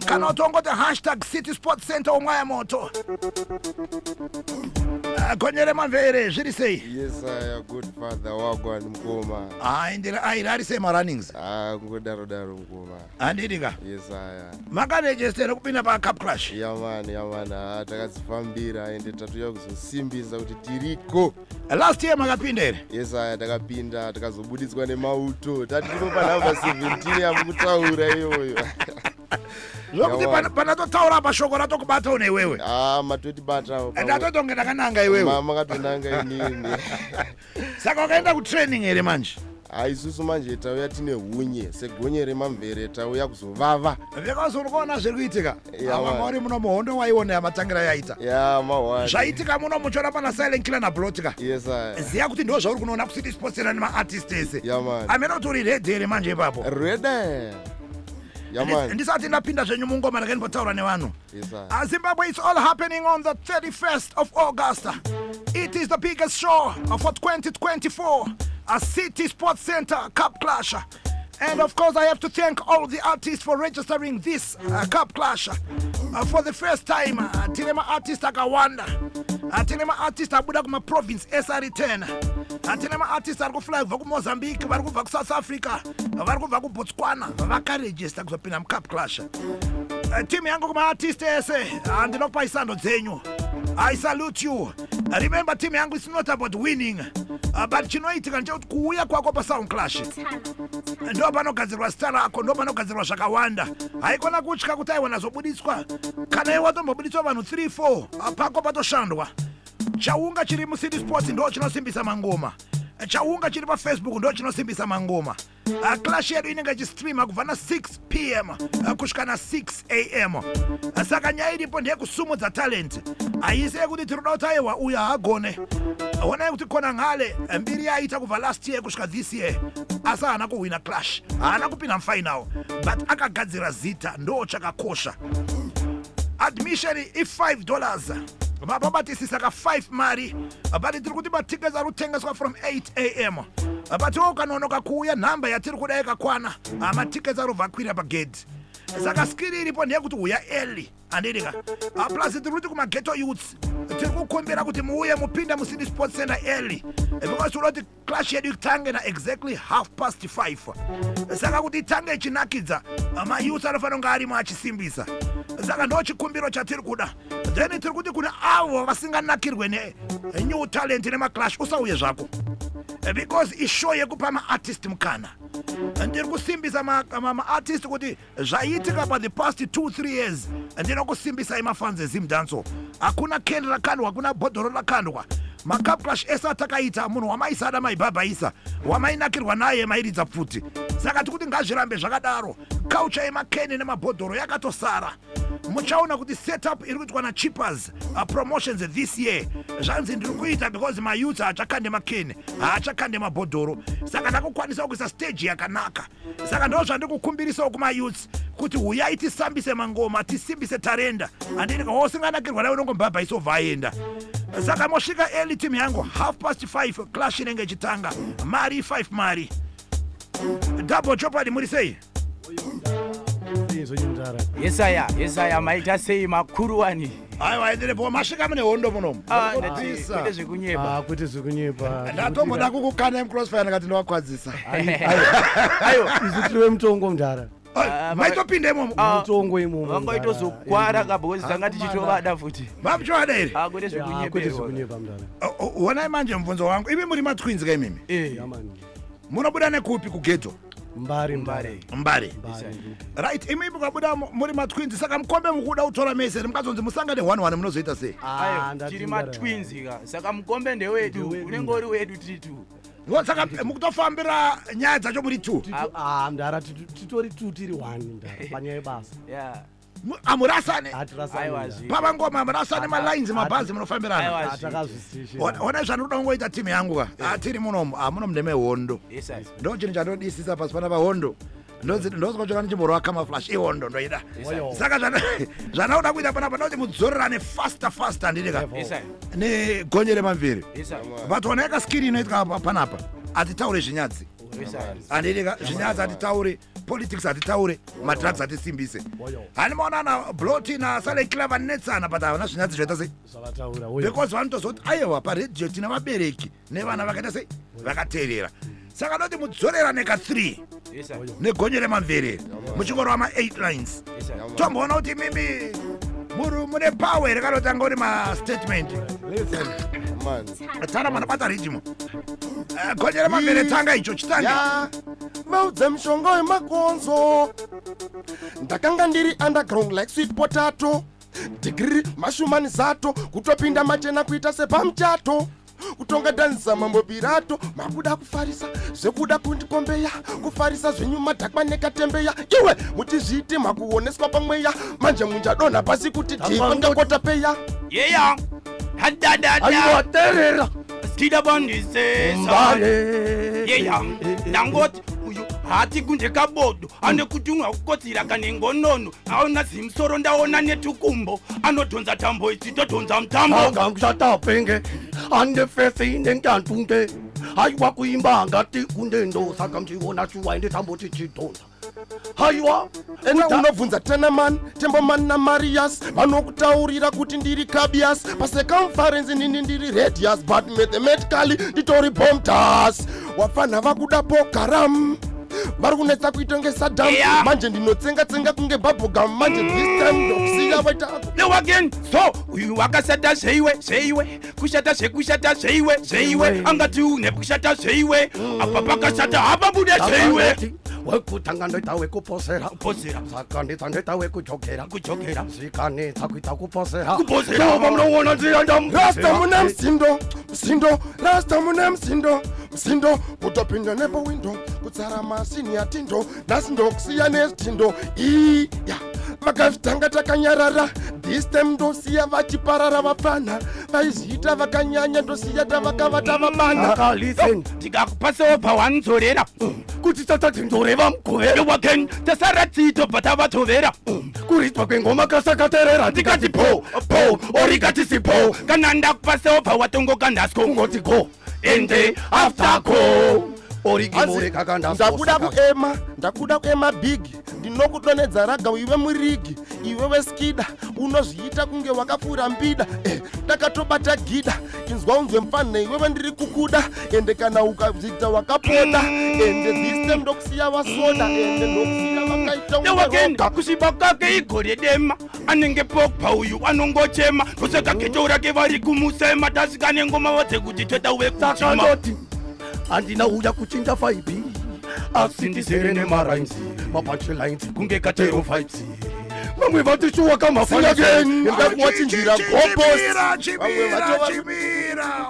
Kana utongote hashtag City Sports Center Mwaya Moto. Konyere mamvere zviri sei? Yes, I good father wagwan mkoma. Indira airari sema runnings. Ngodaro mkoma. Andidika? Yes, I. Makaregister kupinda pa Cup Clash. Yamana takazifambira ende tatuya kuzosimbiza kuti tiriko. Last year makapinda ere? Yes, I takapinda takazobudidzwa nemauto. Tatiripo pa number 17 yamukutaura iyoyo. Zokuti panatotaura pashoko ratokubata une iwewe. Matotibata. Ndatotonge kananga iwewe. Mama katonanga inini. Saka wakaenda ku training ere manje. Isusu manje tauya tine hunye segonye remamvere tauya kuzovava. Vekazorukona zviri kuitika. Amamori muno muhondo waiona yamatangira yaita. Mawani. Zvaitika muno muchona pana Silent Killer na Blotika. Yes, I. Ziya kuti ndo zvauri kunoona ku City Sports Center nema artists ese. Man. Ameno tori red ere manje ipapo. Red. Ndisati ndapinda zvenyu mungoma rakani potaura nevanhu. Yes, Zimbabwe, it's all happening on the 31st of August. It is the biggest show for 2024. A City Sports Center Cup Clash. And of course, I have to thank all the artists for registering this Cup Clash. For the first time, Tilema artist akawanda. Tilema artist abuda kuma province SR10. Tilema artist ari kufly kubva kuMozambique, vari kubva kuSouth Africa, vari kubva kuBotswana, vakaregister kuzopinda muCup Clash. Team yangu kuma artist ese, ndinopa isando dzenyu. I salute you. Remember, team yangu is not about winning, but chinoitika nchekuti kuuya kwako pa Sound Clash. Ndo panogadzirwa star rako, ndo panogadzirwa zvakawanda. Haikona kutya kuti aiwa nazobuditswa. Kana iwe watombobuditswa vanhu 3-4, pako patoshandwa. Chaunga chiri muCity Sports ndo chinosimbisa mangoma. Chaunga chiri pa Facebook ndo chinosimbisa mangoma. Clash yedu inenge ichistreama kubva na 6 p.m. kusvika na 6 a.m. Saka nyaya iripo ndeyekusumudza talent. Haisi yekuti tinoda kuti aiwa uyu haagone. Onai kuti Kona Ngale mbiri yaita kubva last year kusvika this year, asi haana kuwina Clash, haana kupinda mufinal, but akagadzira zita, ndo chakakosha. Admission $5. Mababatisisa ka 5 mari. But tiri kuti matickets ari kutengeswa from 8 a.m. But ukanonoka kuuya nhamba yatiri kuda yakakwana, matickets ari kubva pa gate. Saka skiri iripo ndeyekuti uya early. Andidika. Plus tiri kuti kuma ghetto youths tiri kukombera kuti muuye mupinda muCity Sports Center early. Because unoti Clash yedu itange na exactly 5:30. Saka kuti itange ichinakidza, youth anofanira kunge arimo achisimbisa. Saka ndo chikumbiro chatiri kuda. Then tiri kuti kuna avo vasinganakirwe new talent nemaClash usauye zvako. Because ishow yekupa ma-artist mukana. Ndiri kusimbisa ma-artist kuti zvaiitika pa the past 2-3 years. Ndiri kusimbisa imafans ezimdanso. Hakuna kendi rakandwa, hakuna bhodhoro rakandwa. MaCup Clash esa takaita munhu wamaisa ada maibhabhaisa, wamainakirwa naye mairidza pfuti. Saka tikuti ngazvirambe zvakadaro. Culture yemakeni nemabhodhoro yakatosara. Muchaona kuti setup iri kuitwa na Chippers promotions this year. Zvanzi ndiri kuita because my youth haachakande makeni, haachakande mabhodhoro. Saka ndakukwanisa kuisa stage yakanaka. Saka ndo zvandiri kukumbirisawo kuma youths kuti uyai tisambise mangoma, tisimbise tarenda. Andinga wosinganakirwa naye unongombhabhaisa obva aenda. Saka mosvika early team yangu 5:30 Clash inenge ichitanga. Mari 5 mari. Double jeopardy muri sei? Yesaya maita sei makuru wani. Aiwa ndirepo masvika mune hondo munomu. Kwete zvekunyepa. Kwete zvekunyepa. Ndatomboda kukukana muCrossfire ndakati ndowakwadzisa. Ayo, izitiriwe mutongo mudhara. Maitopinde imomo. Mutongo imomo. Vangoitozokwara kabhozi tanga tichitovada futi. Mamuchovada ere? Kwete zvekunyepa. Kwete zvekunyepa mudhara. Onai manje mubvunzo wangu. Ivi muri matwins ka imimi? Yamani. Munobuda nekupi kughetto? Mbare. Right, imi mukabuda muri matwins saka mukombe mukuda kutora mese mukazonzi musangane 1-1 munozoita sei? Tiri matwins ka. Saka mukombe ndewedu, unenge uri wedu tiritu. Saka mukutofambira nyaya dzacho muri 2. Mndara titori 2 tiri 1 mndara panyaya yebasa. Amurasane Atirasane. Baba ngoma amurasane malines mabhazi munofambirana. Atakazvisisha. Ona zvanoda kungoita timu yangu ka. Tiri munomu munomndeme hondo. Ndo chinhu chandodisisa pasi pana pahondo. Ndozwa chokani chimboro wakama flash ihondo ndoida. Saka zvanoda kuita panapa ndoti mudzorerane faster ndidika. Ne gonyere mamviri. But oneka skill inoitwa panapa. Atitaure zvinyadzi. Andidika zvinyadzi atitaure. Politics atitaure, madrugs atisimbise. Hani maonana Bloti na Sale Clever netsana but havana zvinyadzi zvoita sei? Because vanotozoti aiwa paredio tina vabereki nevana vakaita sei? Vakateerera. Saka ndoti mudzorerane ka 3 negonyere mamverere muchingoro ma 8 lines. Tomboona kuti mimi mune power rekanotanga uri ma statement. Tsara mana bata ritmo. Gonyere mamverere tanga icho chitanga. Maudze mishonga wemakonzo ndakanga ndiri underground like sweet potato degree mashumanizato kutopinda machena kuita sepamuchato kutonga dhanisa mambo pirato makuda kufarisa zvekuda kundikombeya kufarisa zvenyu madhakwa nekatembeya iwe mutizviite makuoneswa pamweya manje munjadonha pasi kuti ndingakotapeya yeya Aiwaterera. skida bandisesa yeya ndangoti uyu hati kunje kabodo ane kuti ungakukotsira kanengonono aona zimsoro ndaona netukumbo anodhonza tambo ichitodhonza mutambo Akanguchatapenge ande fesi nenkantunge haiwa kuimba ngati kundendo saka mchiona chuwainde tambo tichidhonza haiwa ena unobvunza teneman temboman namarias vanokutaurira kuti ndiri cabias pasecumference nini ndiri radius but mathematically nditori bomtas wafana vakuda pokaram vari kunetsa kuita Saddam manje ndinotsenga kunge bubblegum manje this time ndokusiya vaita no again so uyu wakasata zveiwe kushata zveiwe angati une kushata zveiwe apa pakashata hapa bude zveiwe wekutanga ndoita wekuposera saka ndita ndoita wekujokera zvikanetsa kuita kuposera jehova munoona nzira rasta mune msindo kutopinda nepo window kutsara masini ya tindo nhasi ndokusiya nezitindo iya vakazvitanga takanyarara this time ndosiya vachiparara vapfana vaizviita vakanyanya ndosiya tavakavata vabana ndikakupasawo pawanzorera kuti tatadzinzoreva mugovera waken tasara tsito patavatovera kuritwa kwengoma kasakaterera ndikati po orikati sipo kana ndakupasawo pawatongoka ndasko ungoti go ende after go ndakuda kuema big ndinokudonedza raga iwe murigi iwe weskida unozviita kunge wakapfuura mbida ndakatobata gida inzwa unzwe mfana iwewe ndiri kukuda ende kana ukazviita wakapota ende this time ndokusiya vasoda ende ndokusiya vakaita kusviba kake igore dema anenge pokpa uyu anongochema kuseka geto rake vari kumusema tasika nengoma vodze kuti toda wekuchima handina uya kuchinja 5 asi ndizere nemarainzi mapunchlines kunge katero vibes vamwe vatishuwa kamafanakuwachinjira chimira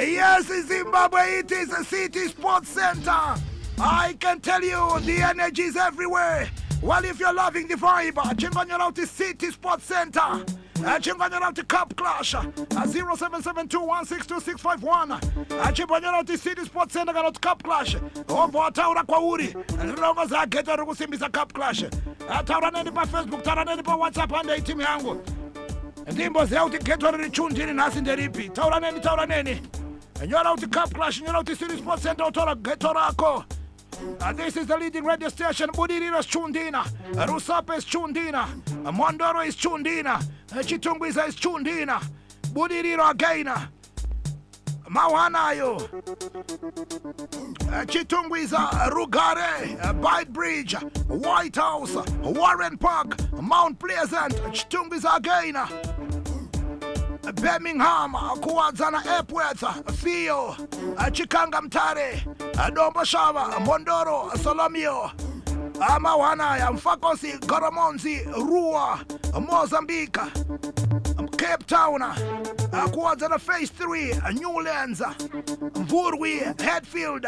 yes Zimbabwe, it is a city sports center. I can tell you the energy is everywhere. Well, if you're loving the vibe, chinganya out the City Sports Center. Chinganya out the Cup Clash. 0772162651. Chinganya out the City Sports Center got Cup Clash. Over taura kwa uri. Rongo za geta rukusimbisa Cup Clash. Taura neni pa Facebook, taura neni pa WhatsApp ande team yangu. Ndimbo za uti geta richundiri nasi nderipi. Taura neni. Nyora out the Cup Clash, nyora out the City Sports Center, taura geta rako. This is the leading radio station. Budiriro is Chundina, Rusape is Chundina, Mondoro is Chundina, Chitungwiza is Chundina, Budiriro again, Mawanayo, Chitungwiza, Rugare, Byte Bridge, White House, Warren Park, Mount Pleasant, Chitungwiza again, Birmingham, Kuwadzana Epworth, Fio, Chikanga Mtare, Dombo Shava, Mondoro, Solomio, Amawana ya Mfakosi, Garamonzi, Rua, Mozambique, Cape Town, Kuwadzana Phase 3, Newlands, Mvurwi, Hatfield,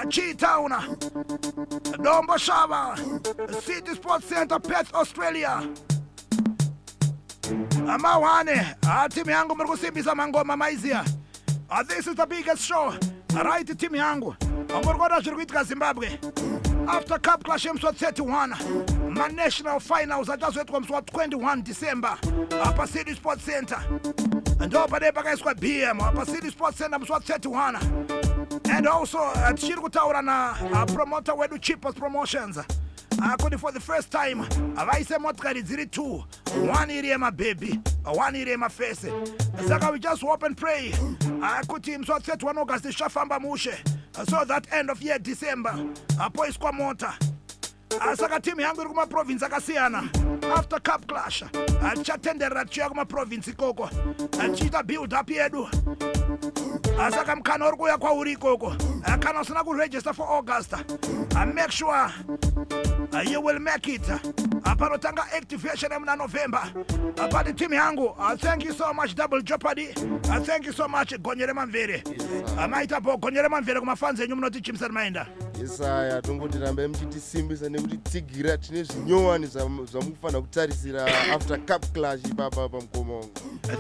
G-Town, Domboshava, City Sports Center, Perth, Australia. Amawane, timu yangu mrukusimbisa mangoma maizia. This is the biggest show. Right, timu yangu. Murgoda shirikuitika Zimbabwe. After Cup Clash mswa 31, my national finals ajazwetwa mswa 21 December. Apa City Sports Center. Ndo pade pakaiswa BM apa City Sports Center mswa 31. And also tishirikutaura na promoter wedu Cheapest Promotions. Kodi for the first time avaise motkari dziri 2, one iri my baby, one iri my face. Saka we just hope and pray kuti mswa 31 August shafamba mushe, so that end of year December apo iskwa mota. Saka team yangu iri kuma province akasiyana. After Cup Clash chatendera chiya kuma province ikoko chita build up yedu. Saka mkana uri kuya kwa uri ikoko kana usina kuregister for August. Make sure you will make it. Aparotanga activation in November. About the team yangu. Thank you so much Double Jeopardy. Thank you so much Gonyere Manvere. Maita po Gonyere Manvere kuma fans enyu mnoti chimsa maenda. Yesaya tongoti rambe mchitisimbisa nekuti tsigira tine zvinyowani zvamufana kutarisira after Cup Clash ipapa pamkomo.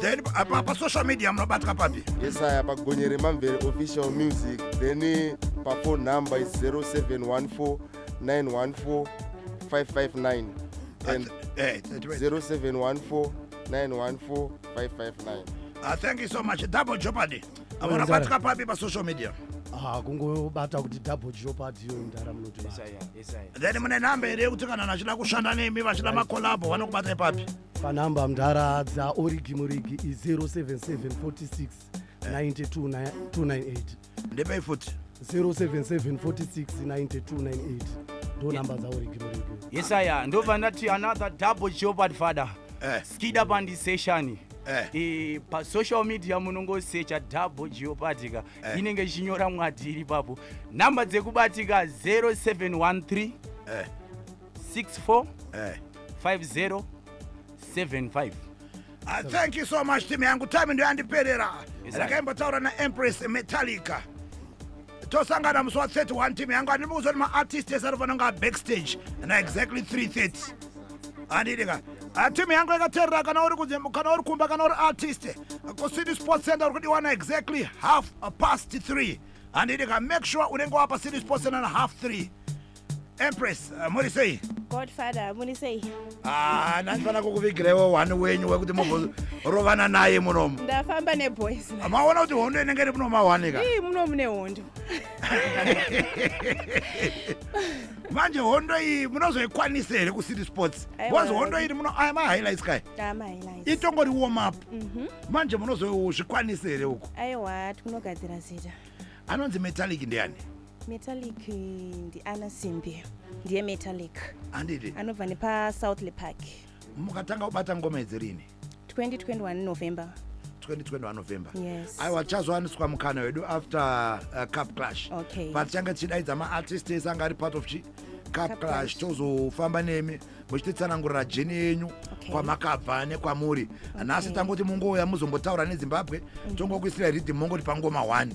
Then pa social media mnobatka papi. Yesaya pa Gonyere Manvere official music. Then pa phone number is 0714 914 559 and 0714 914 559. Thank you so much Double Jeopardy. Amona batka papi pa social media. Kungobata kuti Double Jeopardy yo ndara mnoto. Yesaya. Then mune number ere kuti kana nachida kushanda nemi vachida makolabo vanokubata papi. Pa number mndara dza Origi Murigi is 07746 92 298. Ndepe futhi 07746 9298. Do number za Origi Murigi. Yesaya ndova ndati another Double Jeopardy father. Skida bandi session. Pa social media munongo searcha Double Jeopardy inenge chinyora mwadiri papo. Number dzekubatika 0713 64 5075. Thank you so much team yangu. Time ndio yandiperera. Rakaimba taura na Empress Metallica. Tosangana mswa 31 team yangu animuzo ni ma artists esarvananga backstage na exactly 3:30. Andidika. Team yangu ikaterera kana uri kumba kana uri artist. Ko City Sports Center uri kudiwana exactly 3:30. Andidika make sure unengo hapa City Sports Center na 3:30. Empress, Morisei. Godfather, Morisei. Nanifana kukuvigirewo wani wenyu wekuti mugo rovana naye munomu. Ndafamba ne boys. Maona kuti hondo inenge muno mawanika. Munomu ne hondo. Manje hondo iyi munozoikwanisa here ku City Sports. Bonzo hondo iyi muno ama highlights kai. Ama highlights. Itongori warm up. Manje munozozvikwanisa here uko. Aiwa, tinogadzira zita. Anonzi Metallic ndiani? Metallic ndi Ana Simbi. Ndiye Metallic. Andidi. Anobva nepa South Park. Mukatanga kubata ngoma idzirini? 2021 November. 2021 November. Yes. Aiwachazowaniswa mukana wedu after Cup Clash. Okay. But changa chidaidza ma-artists anga ari part of Cup Clash tozofamba nemi muchititsanangurira jeni yenyu kwamakabva nekwamuri. Nhasi tangoti mungouya muzombotaura neZimbabwe tongokuisira rhythm mongoti pangoma 1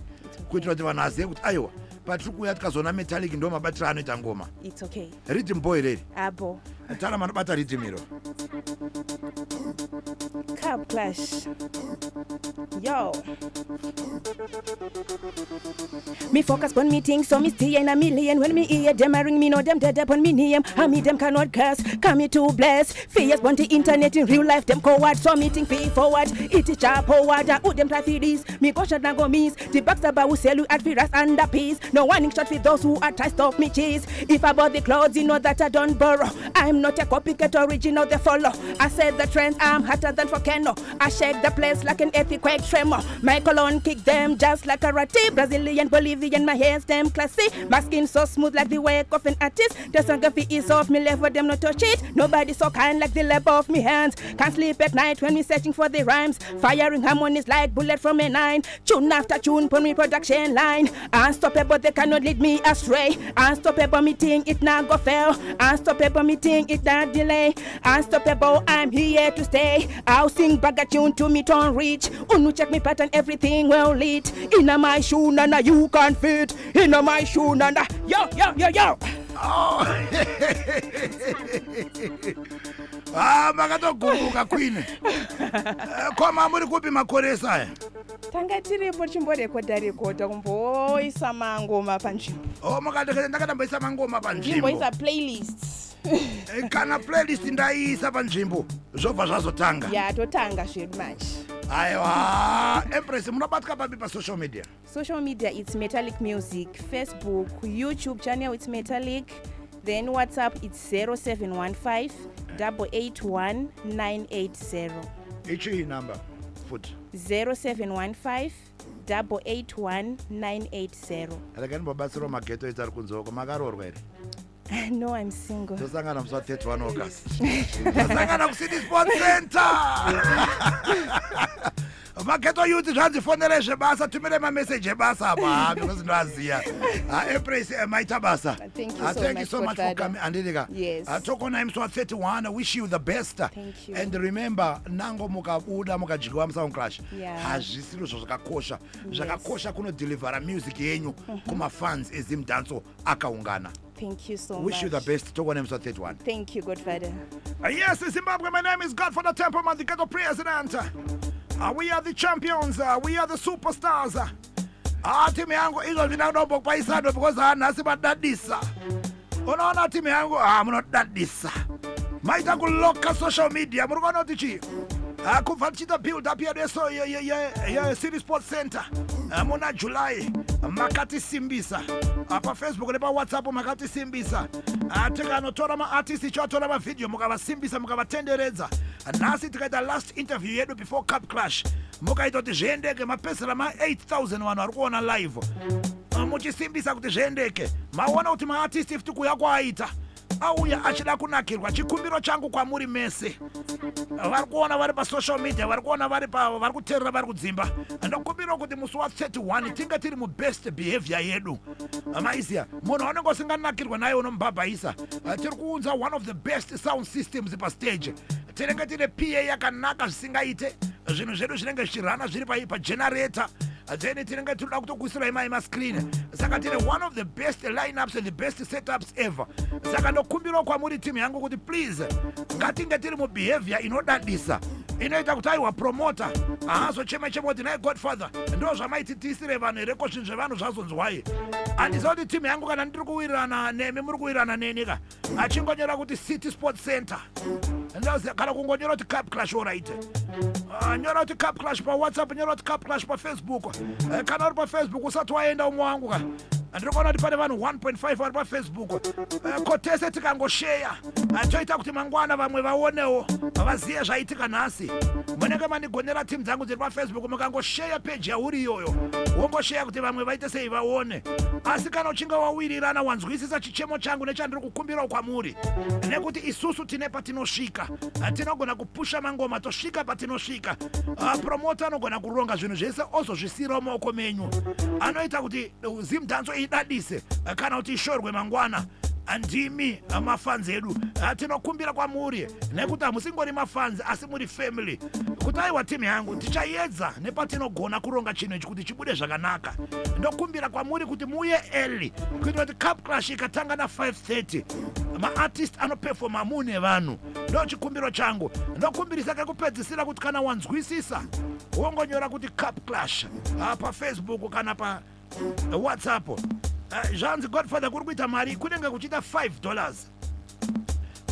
kuitira kuti vanhu azive kuti aiwa patiri kuuya tikazona Metallic ndo mabatiro anoita ngoma. It's okay. Rhythm boy reri. Abo. Tara manobata rhythm iro. Cup Clash. Yo. Me focus on meeting, so me stay in a million. When me hear them a ring me, know them dead upon me name. I meet them cannot curse, come me to bless. Fears on the internet in real life, them coward. So meeting fee forward, it is sharp forward. Who them try for this? Me go shot and go miss. The backstabber will sell you at Firas and the peace. No warning shot for those who are try stop me cheese. If I bought the clothes, you know that I don't borrow. I'm I'm not a copycat, original, they follow. I said the trends, I'm hotter than volcano. I shake the place like an earthquake tremor. My cologne kick them just like a ratty. Brazilian, Bolivian, my hair stem classy. My skin so smooth like the work of an artist. The sonography is off me, left for them not touch it. Nobody so kind like the labor of me hands. Can't sleep at night when we searching for the rhymes. Firing harmonies like bullet from a 9. Tune after tune, put me production line. Unstoppable, they cannot lead me astray. Unstoppable, meeting it now go fail. Unstoppable, meeting it not delay. Unstoppable, I'm here to stay. I'll sing back a tune to me turn reach. Unu check me pattern, everything well lit. Inna my shoe, nana you can't fit. Inna my shoe, nana yo yo yo yo. Oh. Makatogumuka Queen. Koma muri kupi makoresa. Tanga tiripo chimborekodha kumboisa mangoma panzvimbo. Oh, ndakatamboisa mangoma panzvimbo. Imboisa playlists. Kana playlist ndaisa panzvimbo zvobva zvazotanga. Ya totanga zvedu manje. Aiwa, Empress munobatka papi pa social media? Social media it's Metallic Music, Facebook, YouTube channel it's Metallic, then WhatsApp it's 0715 881 980. Ichi number foot 0715 881 980. Alakani babatsiro mageto itari kunzoko makarorwa ere? No, I'm single. Tosangana mswa 31 August. Tosangana kusidi Sport Center. Mageto youth zvanzi fonere zvebasa tumire ma message ebasa apa because ndaziya. Empress maita basa. Thank you so much for coming andika. Yes. Tokona mswa 31. I wish you the best. Thank you. And remember nango mukabuda mukajigwa musound clash. Yeah. Hazvisiro zvakakosha. Zvakakosha kuno deliver music yenyu kuma fans ezimdanso akaungana. Thank you so much. Wish you the best. Talk on episode 31. Thank you, Godfather. Yes, in Zimbabwe, my name is Godfather Templeman, the ghetto president. We are the champions. We are the superstars. Timu yangu ilo linaomba kwa isado because nasi badadisa. Unaona timu yangu munodadisa. Maita kuloka social media. Murugano tichi. Kufanchita build up here so City Sports Center. Muna July. Makati Simbisa. Pa Facebook lepa WhatsApp makati Simbisa. Teka notora ma artist chotora ma video mukaba Simbisa mukaba tendereza. Nasi tikaita last interview yedu before Cup Clash. Mukaita kuti zviendeke mapesera ma 8000 vanhu vari kuona live. Muchisimbisa kuti zviendeke. Maona kuti ma artist if tukuya kwaita. Auya achida kunakirwa chikumbiro changu kwa muri mese. Vari kuona vari pa social media, vari kuona vari kuterera vari kudzimba. Ndokumbira kuti musi wa 31 tinga tiri mu best behavior yedu. Amaizia, munhu anenge usinganakirwa naye unombabhaisa. Tiri kuunza one of the best sound systems pa stage. Tinenge tine PA yakanaka zvisingaite. Zvinhu zvedu zvinenge zvichirana zviri pa generator. Then tinenge tinoda kutokuisira ima screen. Saka tine one of the best lineups and the best setups ever. Saka ndokumbira kwamuri timu yangu kuti please ngatinge tiri mu behavior inodadisa. Inoita kuti aiwa promoter azochema kuti naye Godfather ndo zvamaiti tisire vanhu record zvevanhu zvazonzwai. Andiziva kuti timu yangu kana ndiri kuwirirana nemi muri kuwirirana nenika achingonyora kuti City Sports Center. Ndozi kana kungonyora kuti Cup Clash alright. Nyora kuti Cup Clash pa WhatsApp, nyora kuti Cup Clash pa Facebook. Kana uri pa Facebook usati waenda umwe wangu ka. Ndinokuona kuti pane vanhu 1.5 vari pa Facebook. Kotese tikangoshare toita kuti mangwana vamwe vaonewo vaziye zvaitika nhasi. Munenge mandigonera timu dzangu dziri pa Facebook mukangoshare page yauri iyoyo. Wongoshare kuti vamwe vaite sei vaone. Asi kana uchinga wawirirana wanzwisisa chichemo changu nechandiri kukumbira kwamuri. Nekuti isusu tine patinosvika. Tinogona kupusha mangoma tosvika patinosvika. Promoter anogona kuronga zvinhu zvese ozozvisira mumaoko menyu. Anoita kuti zimdanso idadise kana kuti ishorwe mangwana. Andimi mafans edu tinokumbira kwamuri nekuti hamusingori mafans asi muri family kuti aiwa timu yangu tichaedza nepatinogona kuronga chinhu ichi kuti chibude zvakanaka. Ndokumbira kwamuri kuti muye early kuitira kuti Cup Clash ikatanga na 5:30 maartist anoperforma mune vanhu. Ndo chikumbiro changu. Ndokumbirisa kakupedzisira kuti kana wanzwisisa wongonyora kuti Cup Clash pa Facebook kana pa WhatsApp. Zvanzi Godfather kuri kuita mari kunenge kuchita $5.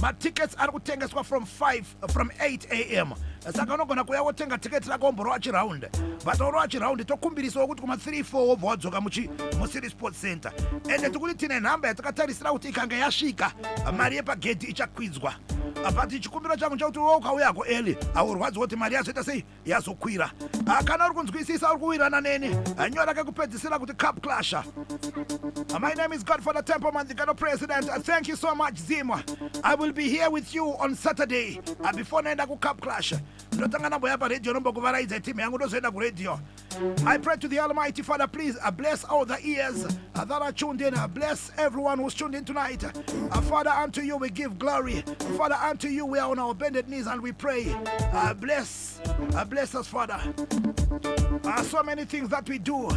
Ma tickets ari kutengeswa from 8 a.m. saka unogona kuya wotenga tiketi rako omborowa chiraundi but orowa chiraundi tokumbirisawo kuti kuma 3-4 wobva wadzoka mucity sports center ende tikuti tine nhamba yatakatarisira kuti ikanga yasvika mari yepagedhi ichakwidzwa but chikumbiro changu chakuti wo ukauyako eli aurwadzi kuti mari yazoita sei yazokwira kana uri kunzwisisa uri kuwirana neni nyora kekupedzisira kuti cup clasher. My name is Godfather Templeman, the Ghetto President. Thank you so much, Zima. I will be here with you on Saturday before naenda ku Cup Clash. Ndotanga boya pa radio nombo kuvaraidza team yangu ndozoenda ku radio. I pray to the Almighty Father, please bless all the ears that are tuned in. Bless everyone who's tuned in tonight. Father, unto you we give glory. Father, unto you we are on our bended knees and we pray. Bless us, Father. So many things that we do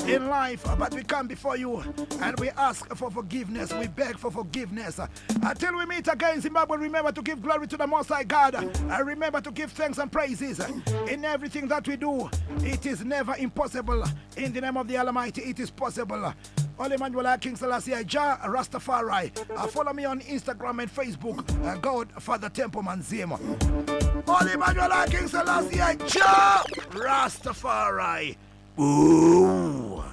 in life, but we come before you and we ask for forgiveness. We beg for forgiveness. Until we meet again, Zimbabwe, remember to give glory to the Most High God. Remember to give thanks and praises in everything that we do. It is never impossible. In the name of the Almighty, it is possible. Ole Manuel King Selassie, Jah Rastafari. Follow me on Instagram and Facebook, Godfather Templeman Zima. Ole Manuel King Selassie, Jah Rastafari. Ooh.